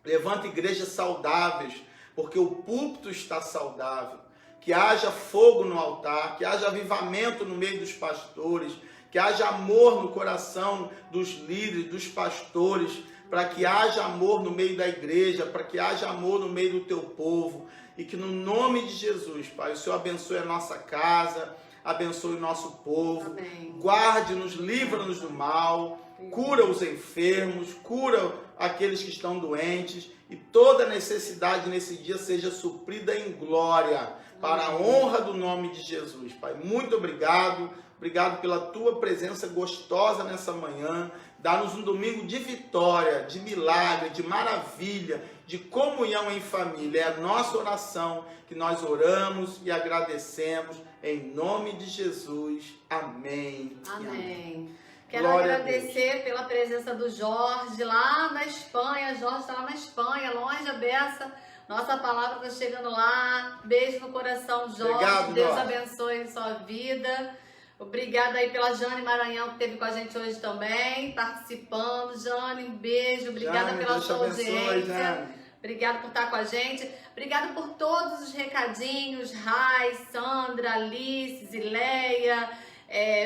S2: Levanta igrejas saudáveis, porque o púlpito está saudável. Que haja fogo no altar, que haja avivamento no meio dos pastores, que haja amor no coração dos líderes, dos pastores, para que haja amor no meio da igreja, para que haja amor no meio do teu povo. E que no nome de Jesus, Pai, o Senhor abençoe a nossa casa, abençoe o nosso povo,
S1: Amém.
S2: Guarde-nos, livra-nos do mal, cura os enfermos, cura aqueles que estão doentes, e toda necessidade nesse dia seja suprida em glória, para a honra do nome de Jesus. Pai, muito obrigado, obrigado pela tua presença gostosa nessa manhã. Dá-nos um domingo de vitória, de milagre, de maravilha, de comunhão em família. É a nossa oração que nós oramos e agradecemos em nome de Jesus. Amém.
S1: Amém. Quero
S2: Glória
S1: agradecer pela presença do Jorge lá na Espanha. Jorge está lá na Espanha, longe a beça. Nossa palavra está chegando lá. Beijo no coração, Jorge.
S2: Obrigado,
S1: Deus
S2: Jorge.
S1: abençoe a sua vida. Obrigada aí pela Jane Maranhão, que esteve com a gente hoje também, participando. Jane, um beijo. Obrigada
S2: Jane,
S1: pela
S2: Deus te
S1: sua
S2: abençoe,
S1: audiência.
S2: Jane.
S1: Obrigada por estar com a gente. Obrigada por todos os recadinhos. Rai, Sandra, Alice, Zileia,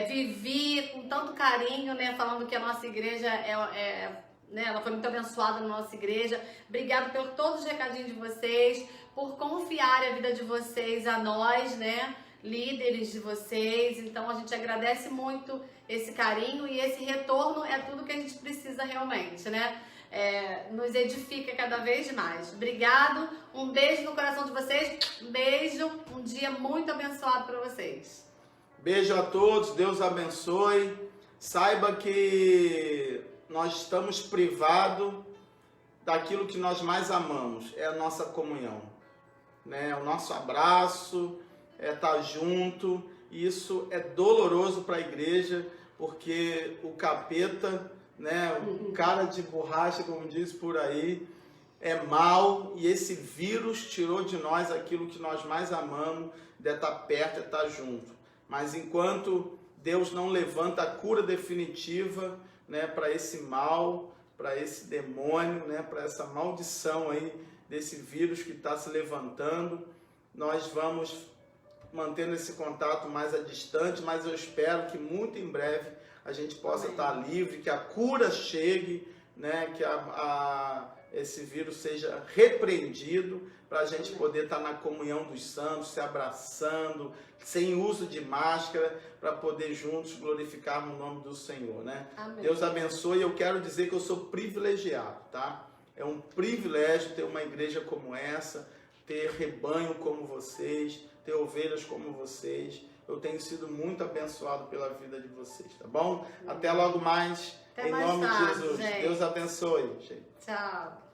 S1: Vivi, com tanto carinho, né? Falando que a nossa igreja né, ela foi muito abençoada na nossa igreja. Obrigada por todos os recadinhos de vocês, por confiar a vida de vocês a nós, né? Líderes de vocês. Então a gente agradece muito esse carinho, e esse retorno é tudo que a gente precisa realmente, né? Nos edifica cada vez mais. Obrigado, um beijo no coração de vocês, um beijo, um dia muito abençoado para vocês.
S2: Beijo a todos, Deus abençoe. Saiba que nós estamos privados daquilo que nós mais amamos, é a nossa comunhão, né? O nosso abraço, estar junto. Isso é doloroso para a igreja, porque o capeta, né, o cara de borracha, como diz por aí, é mau, e esse vírus tirou de nós aquilo que nós mais amamos, de estar perto, de estar junto. Mas enquanto Deus não levanta a cura definitiva, né, para esse mal, para esse demônio, né, para essa maldição aí desse vírus que está se levantando, nós vamos mantendo esse contato mais à distante, mas eu espero que muito em breve a gente possa estar livre, que a cura chegue, né, que esse vírus seja repreendido, para a gente poder estar na comunhão dos santos, se abraçando, sem uso de máscara, para poder juntos glorificar o nome do Senhor, né?
S1: Amém.
S2: Deus abençoe. Eu quero dizer que eu sou privilegiado, tá? É um privilégio ter uma igreja como essa, ter rebanho como vocês, ter ovelhas como vocês. eu tenho sido muito abençoado pela vida de vocês, tá bom? Até logo mais,
S1: Até
S2: em
S1: mais
S2: nome
S1: tarde,
S2: de Jesus.
S1: gente.
S2: Deus abençoe, gente.
S1: Tchau.